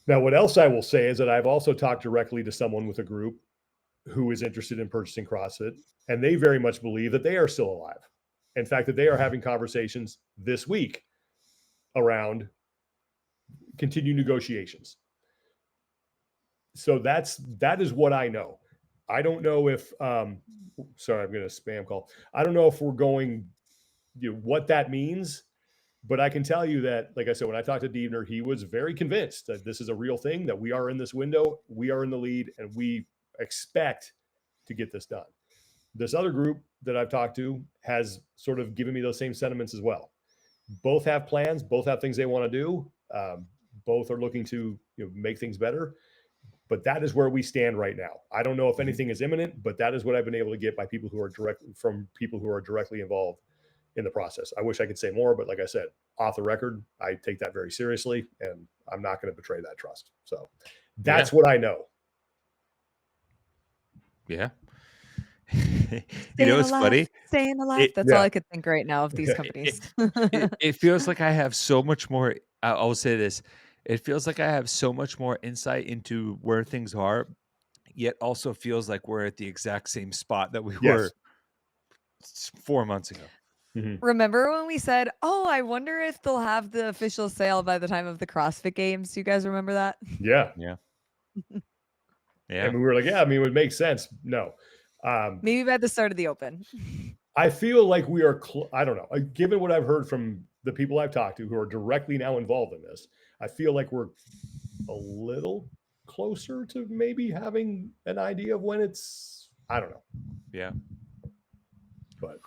Now, what else I will say is that I've also talked directly to someone with a group who is interested in purchasing CrossFit, and they very much believe that they are still alive. In fact, that they are having conversations this week around continued negotiations. So that is what I know. I don't know if sorry, I'm going to spam call. I don't know if we're going, what that means, but I can tell you that, like I said, when I talked to Diebner, he was very convinced that this is a real thing, that we are in this window, we are in the lead, and we expect to get this done. This other group that I've talked to has sort of given me those same sentiments as well. Both have plans, both have things they want to do. Both are looking to make things better. But that is where we stand right now. I don't know if anything is imminent, but that is what I've been able to get by people who are directly involved in the process. I wish I could say more, but like I said, off the record, I take that very seriously, and I'm not going to betray that trust. So that's what I know. Yeah. Staying It's alive, funny. staying alive. That's all I could think right now of these companies. It feels like I have so much more. I'll say this. It feels like I have so much more insight into where things are, yet also feels like we're at the exact same spot that we were 4 months ago. Mm-hmm. Remember when we said, "Oh, I wonder if they'll have the official sale by the time of the CrossFit Games"? Do you guys remember that? Yeah. Yeah. And we were like, yeah, I mean, it would make sense. No. Maybe by the start of the Open. I feel like we are, I don't know, given what I've heard from the people I've talked to who are directly now involved in this, I feel like we're a little closer to maybe having an idea of when it's, I don't know. Yeah. But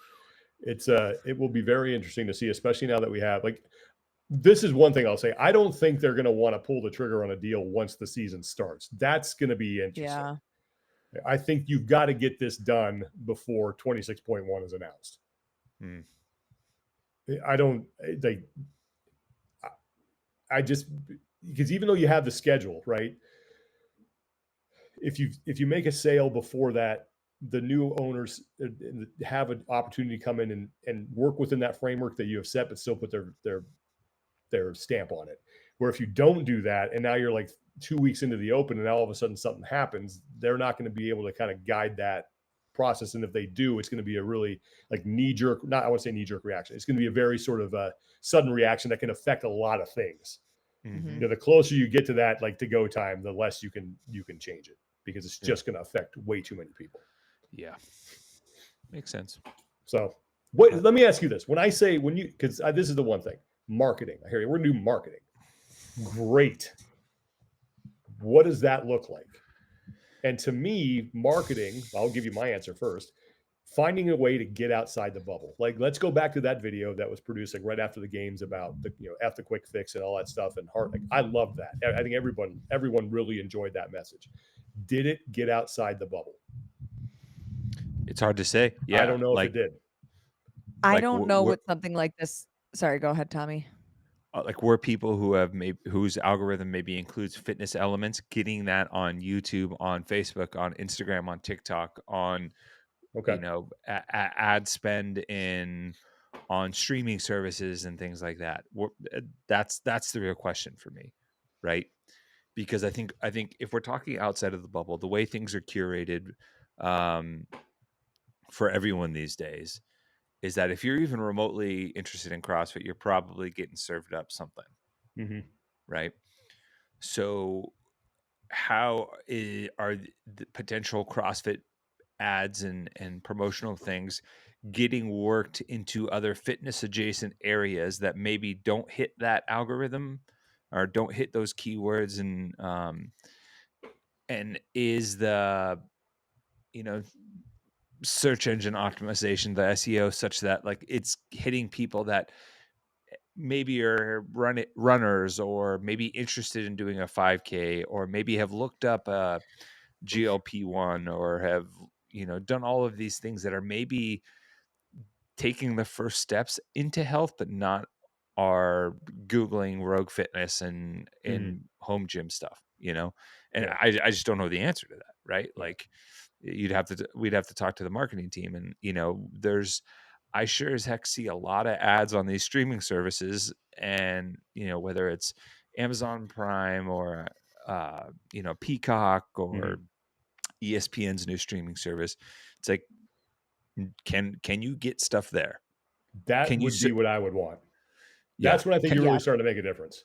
it will be very interesting to see, especially now that we have, like, this is one thing I'll say. I don't think they're going to want to pull the trigger on a deal once the season starts. That's going to be interesting. Yeah. I think you've got to get this done before 26.1 is announced. I just, because even though you have the schedule, right? If you make a sale before that, the new owners have an opportunity to come in and work within that framework that you have set, but still put their stamp on it. Where if you don't do that, and now you're like 2 weeks into the Open, and now all of a sudden something happens, they're not going to be able to kind of guide that process. And if they do, it's going to be a really like knee-jerk, not, I want to say knee-jerk reaction. It's going to be a very sort of a sudden reaction that can affect a lot of things. Mm-hmm. The closer you get to that, like to go time, the less you can change it, because it's just going to affect way too many people. Yeah. Makes sense. So let me ask you this. Because this is the one thing, marketing. I hear you. We're new marketing. Great. What does that look like? And to me, marketing, I'll give you my answer first, finding a way to get outside the bubble. Like, let's go back to that video that was produced like right after the games about the, F the quick fix and all that stuff. And heart, like, I love that. I think everyone really enjoyed that message. Did it get outside the bubble? It's hard to say. Yeah. I don't know if it did. I don't know what something like this. Sorry, go ahead, Tommy. Like, were people whose algorithm maybe includes fitness elements getting that on YouTube, on Facebook, on Instagram, on TikTok, on ad spend on streaming services and things like that? That's the real question for me, right? Because I think if we're talking outside of the bubble, the way things are curated for everyone these days is that if you're even remotely interested in CrossFit, you're probably getting served up something, right? So how are the potential CrossFit ads and promotional things getting worked into other fitness adjacent areas that maybe don't hit that algorithm or don't hit those keywords, and is the search engine optimization, the SEO, such that like it's hitting people that maybe are runners, or maybe interested in doing a 5K, or maybe have looked up a GLP-1, or have done all of these things that are maybe taking the first steps into health, but not are Googling Rogue Fitness and home gym stuff, and Yeah. I just don't know the answer to that, right? Yeah. Like we'd have to talk to the marketing team, and I sure as heck see a lot of ads on these streaming services, and whether it's Amazon Prime or Peacock or ESPN's new streaming service, it's like, can you get stuff there? That Can you would be what I would want. yeah That's when I think can, you're Yeah. really starting to make a difference.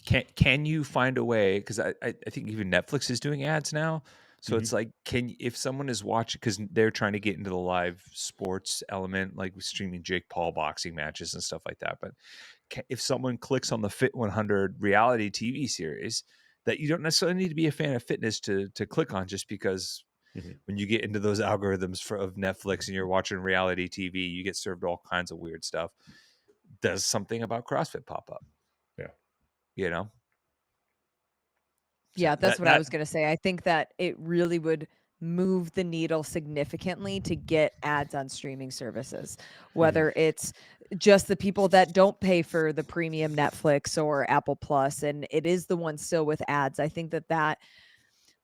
can you find a way, because I think even Netflix is doing ads now, so it's like, if someone is watching, because they're trying to get into the live sports element, like streaming Jake Paul boxing matches and stuff like that, but if someone clicks on the Fit 100 reality TV series, that you don't necessarily need to be a fan of fitness to click on, just because when you get into those algorithms of Netflix and you're watching reality TV, you get served all kinds of weird stuff. Does something about CrossFit pop up? Yeah. So Yeah, that's what I was going to say. I think that it really would move the needle significantly to get ads on streaming services, whether it's just the people that don't pay for the premium Netflix or Apple Plus, and it is the one still with ads. I think that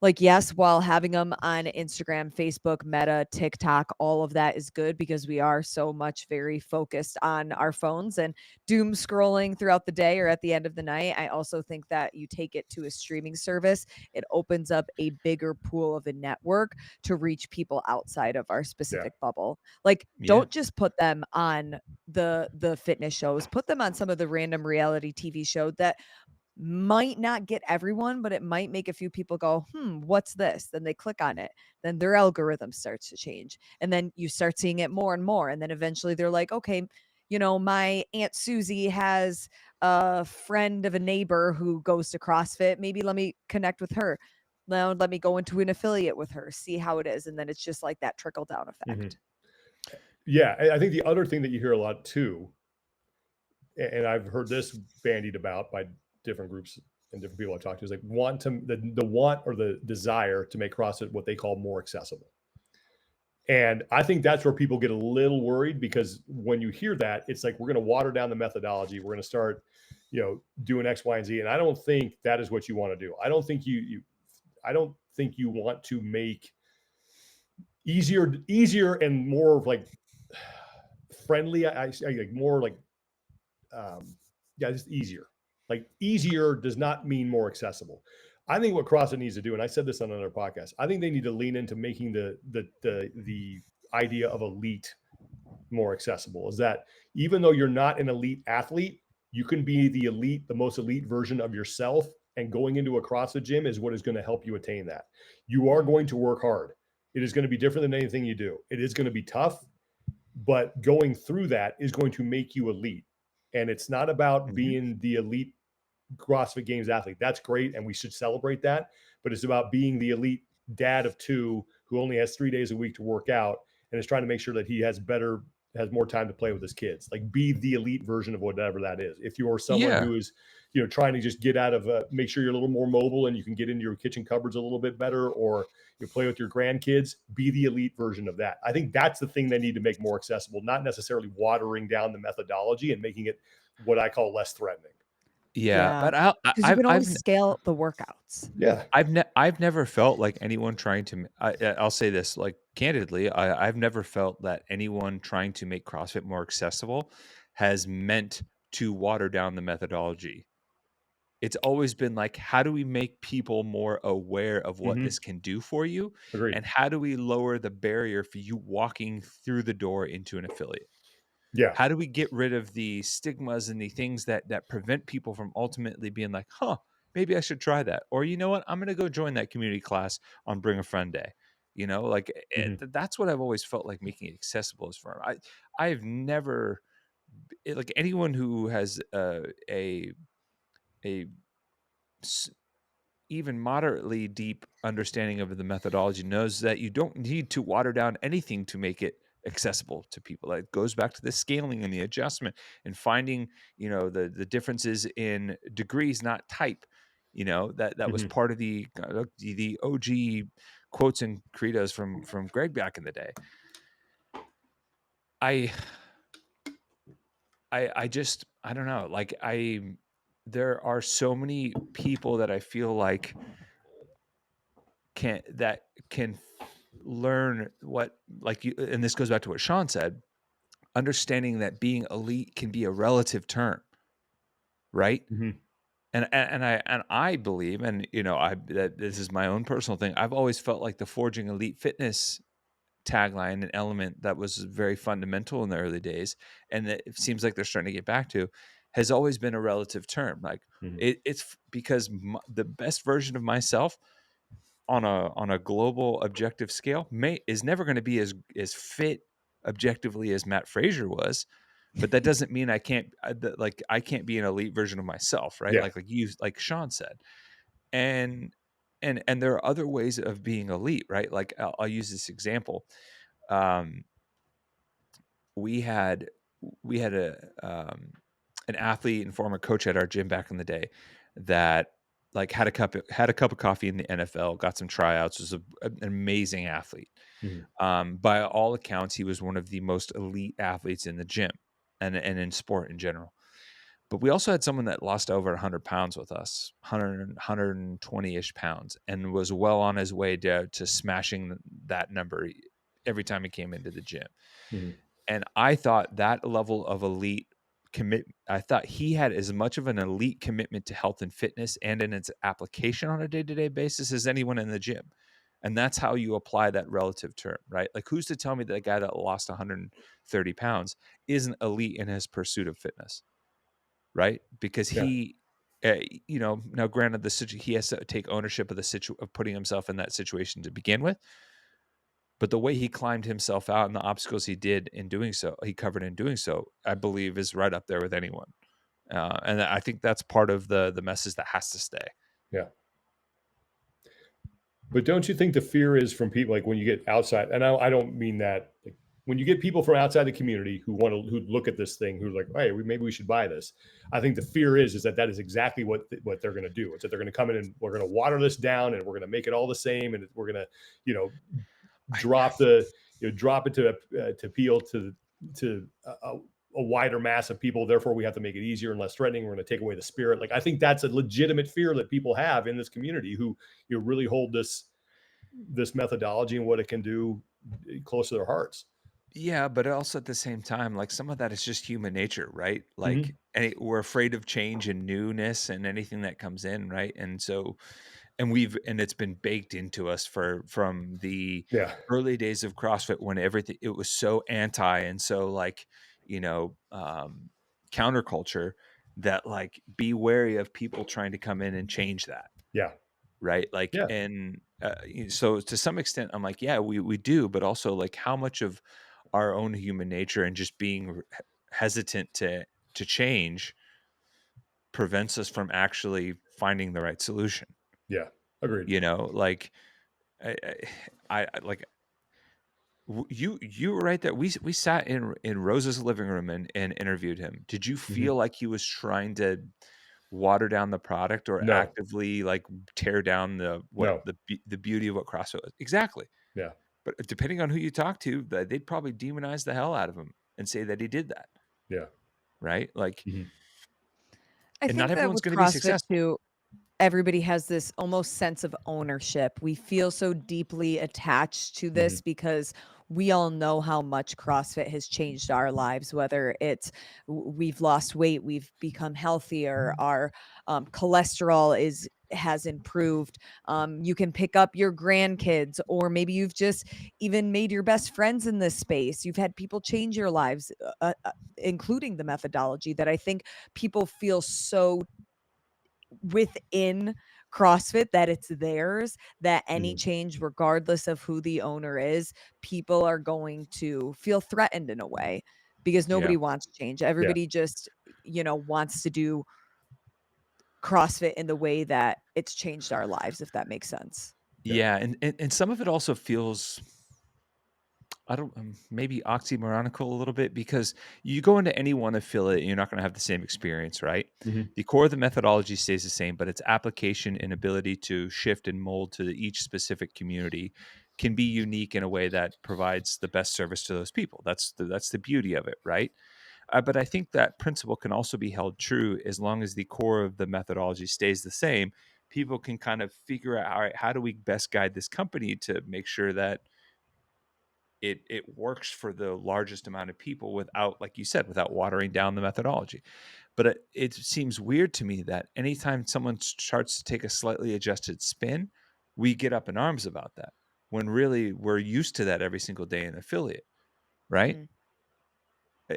like, yes, while having them on Instagram, Facebook, Meta, TikTok, all of that is good because we are so much very focused on our phones and doom scrolling throughout the day or at the end of the night. I also think that you take it to a streaming service, it opens up a bigger pool of a network to reach people outside of our specific bubble. Like, don't just put them on the fitness shows, put them on some of the random reality TV show that might not get everyone, but it might make a few people go, what's this? Then they click on it. Then their algorithm starts to change. And then you start seeing it more and more. And then eventually they're like, okay, my Aunt Susie has a friend of a neighbor who goes to CrossFit. Maybe let me connect with her. Now let me go into an affiliate with her, see how it is. And then it's just like that trickle down effect. Yeah. I think the other thing that you hear a lot too, and I've heard this bandied about by different groups and different people I've talked to, is like the want or the desire to make CrossFit what they call more accessible. And I think that's where people get a little worried, because when you hear that, it's like, we're going to water down the methodology. We're going to start, doing X, Y, and Z. And I don't think that is what you want to do. I don't think I don't think you want to make easier and more of like friendly. I like more like, just easier. Like, easier does not mean more accessible. I think what CrossFit needs to do, and I said this on another podcast, I think they need to lean into making the idea of elite more accessible. Is that even though you're not an elite athlete, you can be the most elite version of yourself. And going into a CrossFit gym is what is going to help you attain that. You are going to work hard. It is going to be different than anything you do. It is going to be tough, but going through that is going to make you elite. And it's not about being the elite CrossFit Games athlete. That's great, and we should celebrate that. But it's about being the elite dad of two who only has 3 days a week to work out and is trying to make sure that he has more time to play with his kids. Like, be the elite version of whatever that is. If you're someone who is, trying to just get out of, make sure you're a little more mobile and you can get into your kitchen cupboards a little bit better, or you play with your grandkids, be the elite version of that. I think that's the thing they need to make more accessible, not necessarily watering down the methodology and making it what I call less threatening. But Because you can always scale the workouts. Yeah. I've never felt like anyone trying to. I'll say this, like, candidly, I've never felt that anyone trying to make CrossFit more accessible has meant to water down the methodology. It's always been like, how do we make people more aware of what this can do for you? Agreed. And how do we lower the barrier for you walking through the door into an affiliate? Yeah. How do we get rid of the stigmas and the things that prevent people from ultimately being like, maybe I should try that. Or, you know what, I'm going to go join that community class on Bring a Friend Day. That's what I've always felt like making it accessible is for. I've never, like, anyone who has a even moderately deep understanding of the methodology knows that you don't need to water down anything to make it accessible to people. It goes back to the scaling and the adjustment and finding, the differences in degrees, not type. That was part of the OG quotes and credos from Greg back in the day. I don't know. Like there are so many people that I feel like can learn what, like you, and this goes back to what Sean said, understanding that being elite can be a relative term, right? Mhm. And I believe, and that this is my own personal thing. I've always felt like the Forging Elite Fitness tagline, an element that was very fundamental in the early days, and that it seems like they're starting to get back to, has always been a relative term. Like Mhm. it's because the best version of myself on a global objective scale is never going to be as fit objectively as Matt Frazier was, but that doesn't mean I can't I can't be an elite version of myself, right? Yeah. Like Sean said, and there are other ways of being elite, right? Like I'll use this example. Um, we had a an athlete and former coach at our gym back in the day that like had a cup of coffee in the NFL, got some tryouts, was an amazing athlete. Mhm. By all accounts, he was one of the most elite athletes in the gym and in sport in general. But we also had someone that lost over 100 pounds with us, 120-ish pounds, and was well on his way to smashing that number every time he came into the gym. Mhm. And I thought that level of elite I thought he had as much of an elite commitment to health and fitness and in its application on a day-to-day basis as anyone in the gym. And that's how you apply that relative term, right? Like, who's to tell me that a guy that lost 130 pounds isn't elite in his pursuit of fitness, right? Because Yeah. he, uh, now granted, he has to take ownership of of putting himself in that situation to begin with. But the way he climbed himself out and the obstacles he covered in doing so, I believe is right up there with anyone. And I think that's part of the message that has to stay. Yeah. But don't you think the fear is from people, like when you get outside, and I don't mean that, like, when you get people from outside the community who who look at this thing, who's like, hey, maybe we should buy this. I think the fear is that is exactly what they're going to do. It's that they're going to come in and we're going to water this down and we're going to make it all the same, and we're going to, you know, I, drop drop it to appeal to a wider mass of people. Therefore, we have to make it easier and less threatening. We're going to take away the spirit. Like, I think that's a legitimate fear that people have in this community who really hold this methodology and what it can do close to their hearts. yeah, but also at the same time, like some of that is just human nature, right? Like Mm-hmm. we're afraid of change and newness and anything that comes in, right? And so, and it's been baked into us from the Yeah. early days of CrossFit when everything, it was so anti and so like, counterculture, that like be wary of people trying to come in and change that, Yeah. right? Like, Yeah. and so to some extent I'm like, yeah, we do, but also like how much of our own human nature and just being hesitant to change prevents us from actually finding the right solution. Yeah. Agreed. Like I, like you were right there. We sat in Rose's living room and interviewed him. Did you Mm-hmm. feel like he was trying to water down the product or No. actively like tear down No. the beauty of what CrossFit was? Exactly. Yeah. But depending on who you talk to, they'd probably demonize the hell out of him and say that he did that, Yeah. right? Like, Mm-hmm. I and not think that everyone's with going to be CrossFit successful. too, everybody has this almost sense of ownership. We feel so deeply attached to Mm-hmm. this because we all know how much CrossFit has changed our lives, whether it's we've lost weight, we've become healthier, our cholesterol has improved. You can pick up your grandkids, or maybe you've just even made your best friends in this space. You've had people change your lives, including the methodology that I think people feel so within CrossFit that it's theirs, that any Mm-hmm. change, regardless of who the owner is, people are going to feel threatened in a way because Yeah. nobody wants change. Yeah. Everybody just, wants to do CrossFit in the way that it's changed our lives, if that makes sense. Yeah. Yeah. And some of it also feels, I don't maybe oxymoronical a little bit, because you go into any one affiliate and you're not going to have the same experience, right? Mhm. The core of the methodology stays the same, but its application and ability to shift and mold to each specific community can be unique in a way that provides the best service to those people. That's the beauty of it, right? But I think that principle can also be held true as long as the core of the methodology stays the same. People can kind of figure out, all right, how do we best guide this company to make sure that it works for the largest amount of people without, like you said, without watering down the methodology. But it seems weird to me that anytime someone starts to take a slightly adjusted spin, we get up in arms about that, when really we're used to that every single day in affiliate, right? Mm.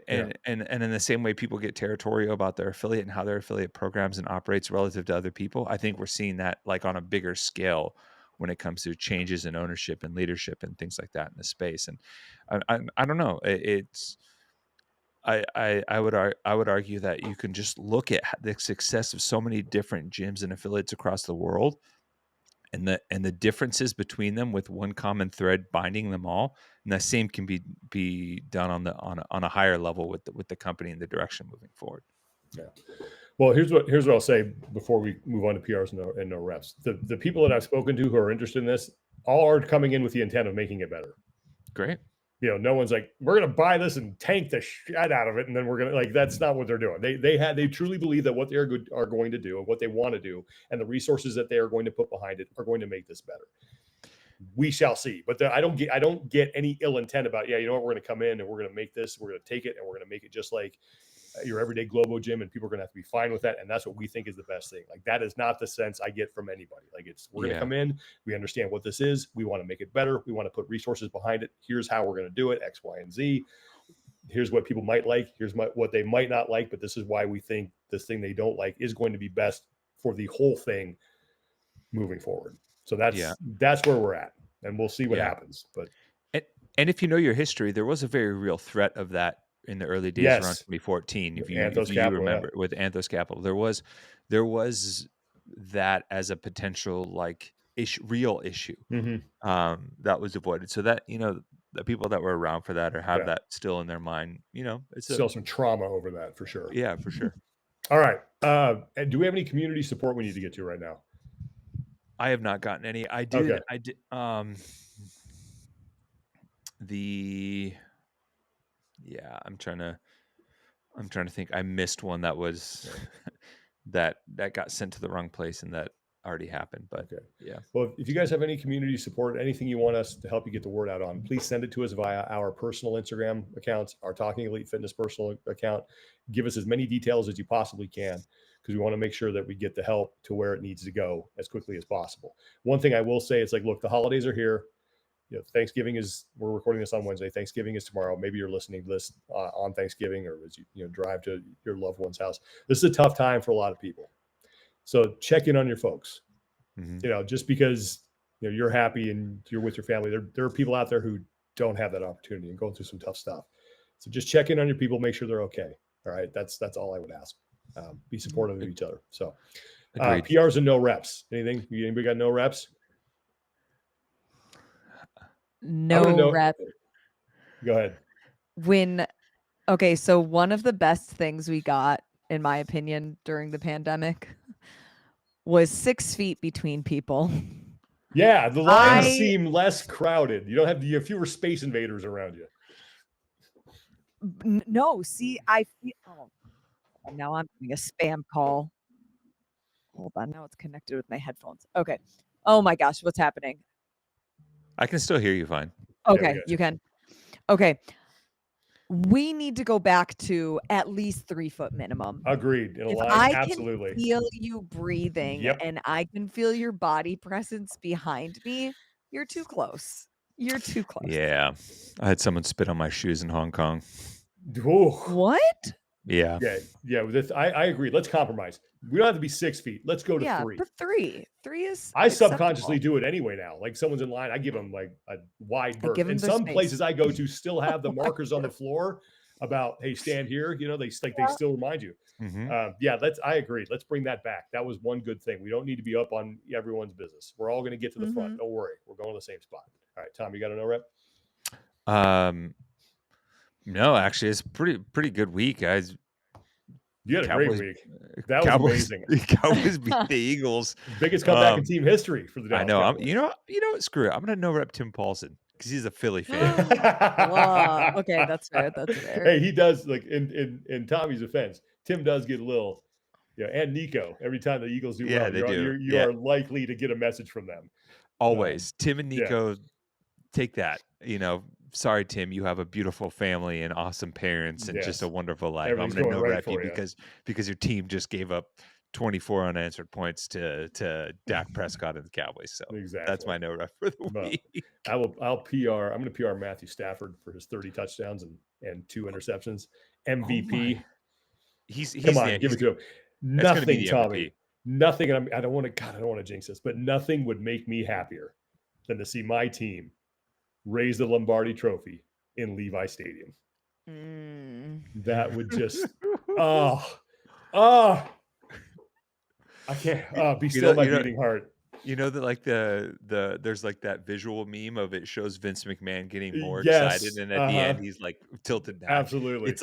Yeah. And in the same way people get territorial about their affiliate and how their affiliate programs and operates relative to other people, I think we're seeing that like on a bigger scale when it comes to changes in ownership and leadership and things like that in the space. And I don't know. It's I would argue that you can just look at the success of so many different gyms and affiliates across the world, and the differences between them with one common thread binding them all, and the same can be done on a higher level with the company and the direction moving forward. Yeah. Well, here's what I'll say before we move on to PRs and no reps. The people that I've spoken to who are interested in this all are coming in with the intent of making it better. Great. No one's like, we're going to buy this and tank the shit out of it, and then we're going to, like, that's not what they're doing. They truly believe that what they're are going to do and what they want to do and the resources that they are going to put behind it are going to make this better. We shall see. But I don't get any ill intent about, you know what, we're going to come in and we're going to make this, we're going to take it and we're going to make it just like your everyday Globo gym, and people are going to have to be fine with that. And that's what we think is the best thing. Like, that is not the sense I get from anybody. Like, we're going to come in, we understand what this is, we want to make it better, we want to put resources behind it. Here's how we're going to do it, X, Y, and Z. Here's what people might like. Here's what they might not like. But this is why we think this thing they don't like is going to be best for the whole thing moving forward. So that's where we're at, and we'll see what happens. But and if you know your history, there was a very real threat of that in the early days around 2014. If you remember, with Anthos Capital, there was that as a potential like real issue that was avoided. So that, the people that were around for that or have that still in their mind, it's still some trauma over that for sure. Yeah, for sure. All right. Do we have any community support we need to get to right now? I have not gotten any. I did. Okay. I did. I'm trying to think. I missed one that was that got sent to the wrong place, and that already happened. But yeah. Well, if you guys have any community support, anything you want us to help you get the word out on, please send it to us via our personal Instagram accounts, our Talking Elite Fitness personal account. Give us as many details as you possibly can, because we want to make sure that we get the help to where it needs to go as quickly as possible. One thing I will say is, like, look, the holidays are here. Thanksgiving we're recording this on Wednesday. Thanksgiving is tomorrow. Maybe you're listening to this on Thanksgiving, or as you drive to your loved one's house. This is a tough time for a lot of people. So check in on your folks. Just because you're happy and you're with your family, there are people out there who don't have that opportunity and going through some tough stuff. So just check in on your people, make sure they're okay. All right, that's all I would ask. Be supportive of each other. So PRs and no reps. Anybody got no reps? No reps. Go ahead. So one of the best things we got, in my opinion, during the pandemic was 6 feet between people. Yeah, the lines seem less crowded. You have fewer space invaders around you. No, see, I feel. Now I'm getting a spam call. Hold on, now it's connected with my headphones. Okay. Oh my gosh, what's happening? I can still hear you fine. Okay, you can. Okay. We need to go back to at least 3 foot minimum. Agreed. In a line, I absolutely. can feel you breathing and I can feel your body presence behind me, you're too close. You're too close. Yeah. I had someone spit on my shoes in Hong Kong. Ooh. What? Yeah. I agree. Let's compromise. We don't have to be 6 feet. Let's go to 3. But 3 is. I subconsciously do it anyway now. Like, someone's in line, I give them like a wide berth. And some places I go to still have the markers on the floor about, hey, stand here. They still remind you. I agree. Let's bring that back. That was one good thing. We don't need to be up on everyone's business. We're all going to get to the front. Don't worry. We're going to the same spot. All right, Tom, you got a no rep? No, actually, it's pretty good week, guys. You had a great Cowboys, week. That was amazing. Cowboys beat the Eagles. Biggest comeback in team history for the I Dallas know. Cowboys. You know what? Screw it. I'm gonna no rep Tim Paulson because he's a Philly fan. Okay, that's fair. That's fair. Hey, he does, like, in Tommy's offense, Tim does get a little, and Nico, every time the Eagles do Yeah, well, they do. you are likely to get a message from them. Always. Tim and yeah. Nico, take that. Sorry, Tim, you have a beautiful family and awesome parents and just a wonderful life. I'm Everything's gonna going no right rep you for because your team just gave up 24 unanswered points to Dak Prescott and the Cowboys. So that's my no rep for the week. I'll PR. I'm going to PR Matthew Stafford for his 30 touchdowns and 2 interceptions. MVP. Come on, give it to him. Nothing, Tommy. Nothing. And I don't want to jinx this, but nothing would make me happier than to see my team raise the Lombardi Trophy in Levi Stadium. That would just I can't be still my beating heart. You know that, like, there's like that visual meme of it shows Vince McMahon getting more excited, and at the end he's like tilted down. Absolutely. It's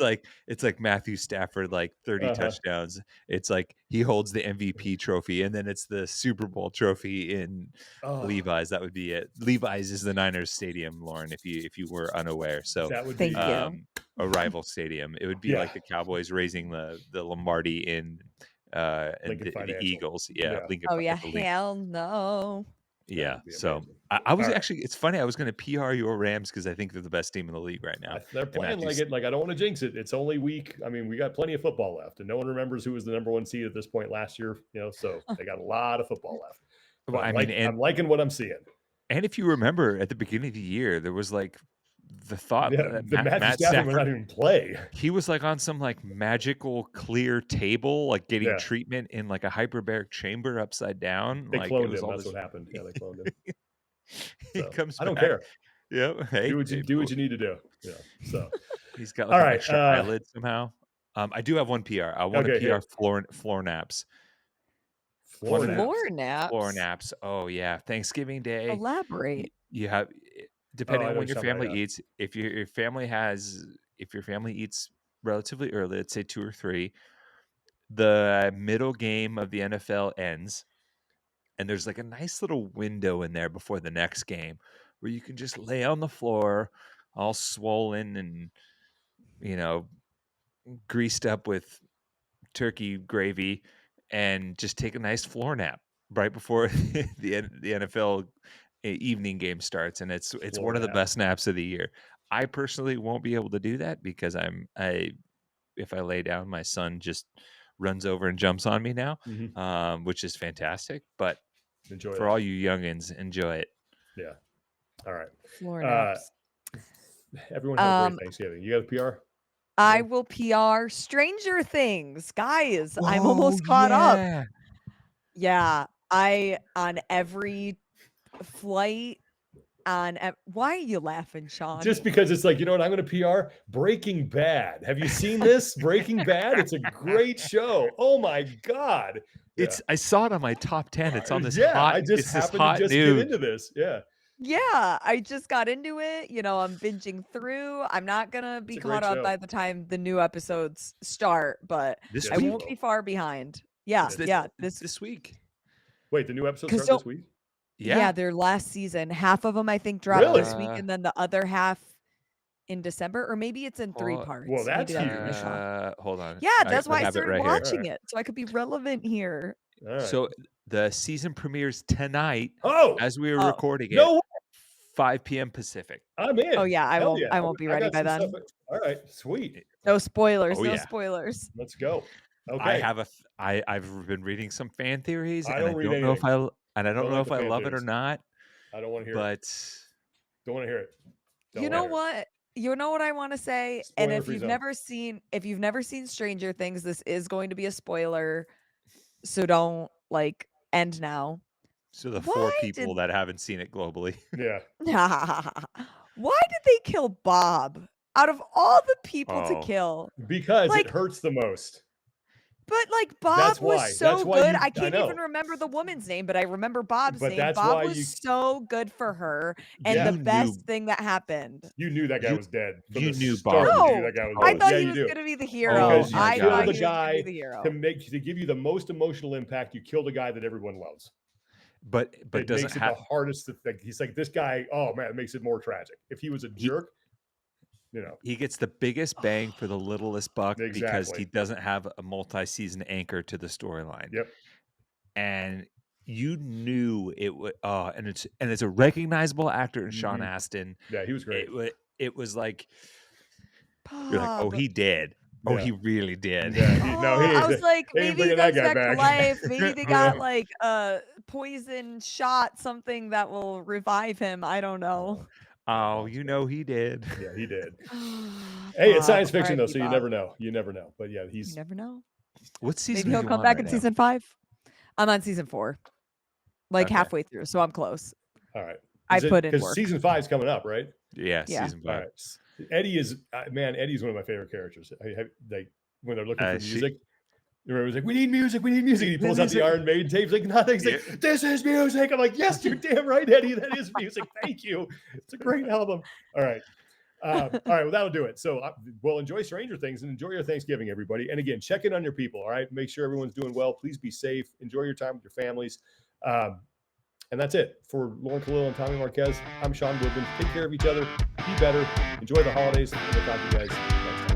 like Matthew Stafford, like 30 touchdowns. It's like he holds the MVP trophy, and then it's the Super Bowl trophy in Levi's. That would be it. Levi's is the Niners stadium, Lauren, if you were unaware. So that would be a rival stadium. It would be like the Cowboys raising the Lombardi in the Eagles. Lincoln, hell no. So I was actually, it's funny, I was going to PR your Rams because I think they're the best team in the league right now. They're playing like it. Like, I don't want to jinx it. It's only week. I mean, we got plenty of football left, and no one remembers who was the number 1 seed at this point last year. So they got a lot of football left. But I'm liking what I'm seeing. And if you remember, at the beginning of the year, there was like the thought that Matt Stafford might not even play. He was like on some like magical clear table, like getting treatment in like a hyperbaric chamber upside down. They like, cloned him. That's what happened. Yeah, they cloned him. He comes I don't back. care. Yeah. Hey, do what you need to do. Yeah. So he's got like an extra eyelid somehow. I do have one PR. I want to PR floor naps. Floor naps. Oh yeah, Thanksgiving Day. Elaborate. You have, depending on when your family eats. If your family eats relatively early, let's say 2 or 3, the middle game of the NFL ends, and there's like a nice little window in there before the next game where you can just lay on the floor, all swollen and greased up with turkey gravy, and just take a nice floor nap right before the NFL evening game starts, and it's one of the best naps of the year. I personally won't be able to do that because if I lay down, my son just runs over and jumps on me now, which is fantastic. But for all you youngins, enjoy it. Yeah. All right. Floor naps. Everyone have a great Thanksgiving. You got a PR? I will PR Stranger Things. Guys, I'm almost caught up. Yeah. On every flight, why are you laughing, Sean? Just because it's like, you know what I'm going to PR? Breaking Bad. Have you seen this? Breaking Bad? It's a great show. Oh my God. I saw it on my top 10. It's on this I just happened to get into this. Yeah, I just got into it. I'm binging through. I'm not going to be caught up by the time the new episodes start, but I won't be far behind. Yeah, this week. Wait, the new episodes start this week? Yeah, their last season. Half of them, I think, dropped this week, and then the other half in December, or maybe it's in 3 parts. Well, that's huge. Hold on. Yeah, that's why I started watching it, so I could be relevant here. Right. So the season premieres tonight as we were recording it. No way. 5 p.m. Pacific. I'm in. Oh yeah, I won't be ready by then. All right, sweet. No spoilers. Spoilers. Let's go. Okay. I've been reading some fan theories. I don't know if I love it or not. I don't want to hear it. Don't want to hear it. You know what? You know what I want to say? And if you've never seen Stranger Things, this is going to be a spoiler. So don't end now. So the 4 people that haven't seen it globally. Yeah. Why did they kill Bob? Out of all the people to kill. Because it hurts the most. But like Bob was so why good. you, I can't even know. remember the woman's name, but I remember Bob's But name. that's Bob why was you, so good for her. And the You best knew thing that happened. you knew that guy You- was dead from you the knew start. Bob You knew No, that guy was I dead. thought Yeah, he you was do. going to be the hero. Because you I kill thought the he was going to guy be the hero. to give you the most emotional impact. You kill the guy that everyone loves. but It doesn't makes it have the hardest to think. He's like, this guy, oh man, it makes it more tragic. If he was a jerk, he gets the biggest bang for the littlest buck because Exactly. he doesn't have a multi-season anchor to the storyline. Yep. And you knew it would and it's a recognizable actor in Sean Mhm. Astin. Yeah, he was great. It was like you're like, oh, Bob. he did. Oh, Yeah. he really did. Yeah, I was like, he ain't maybe he bringing that comes guy back to back. life. Maybe they Yeah. got like a poison shot, something that will revive him. I don't know. Oh, you know he did. Yeah, he did. Hey, it's Bob, science fiction though, R.I.P. so you Bob. never know. You never know. But yeah, You he's never know. What season Maybe are he'll you come on back right in now? season 5. I'm on season 4, like Okay. halfway through, so I'm close. all right. I put in Because work. season 5 is coming up, right? Yeah, Yeah. season All 5. right. Eddie is man. Eddie's one of my favorite characters. Like when they're looking for music. Everyone's like, we need music. And he pulls out the Iron Maiden tape. He's like, nothing. He's like, this is music. I'm like, yes, you're damn right, Eddie. That is music. Thank you. It's a great album. All right. All right. Well, that'll do it. So, well, enjoy Stranger Things and enjoy your Thanksgiving, everybody. And again, check in on your people. All right. Make sure everyone's doing well. Please be safe. Enjoy your time with your families. And that's it. For Lauren Khalil and Tommy Marquez, I'm Sean Woodland. Take care of each other. Be better. Enjoy the holidays. And we'll talk to you guys next time.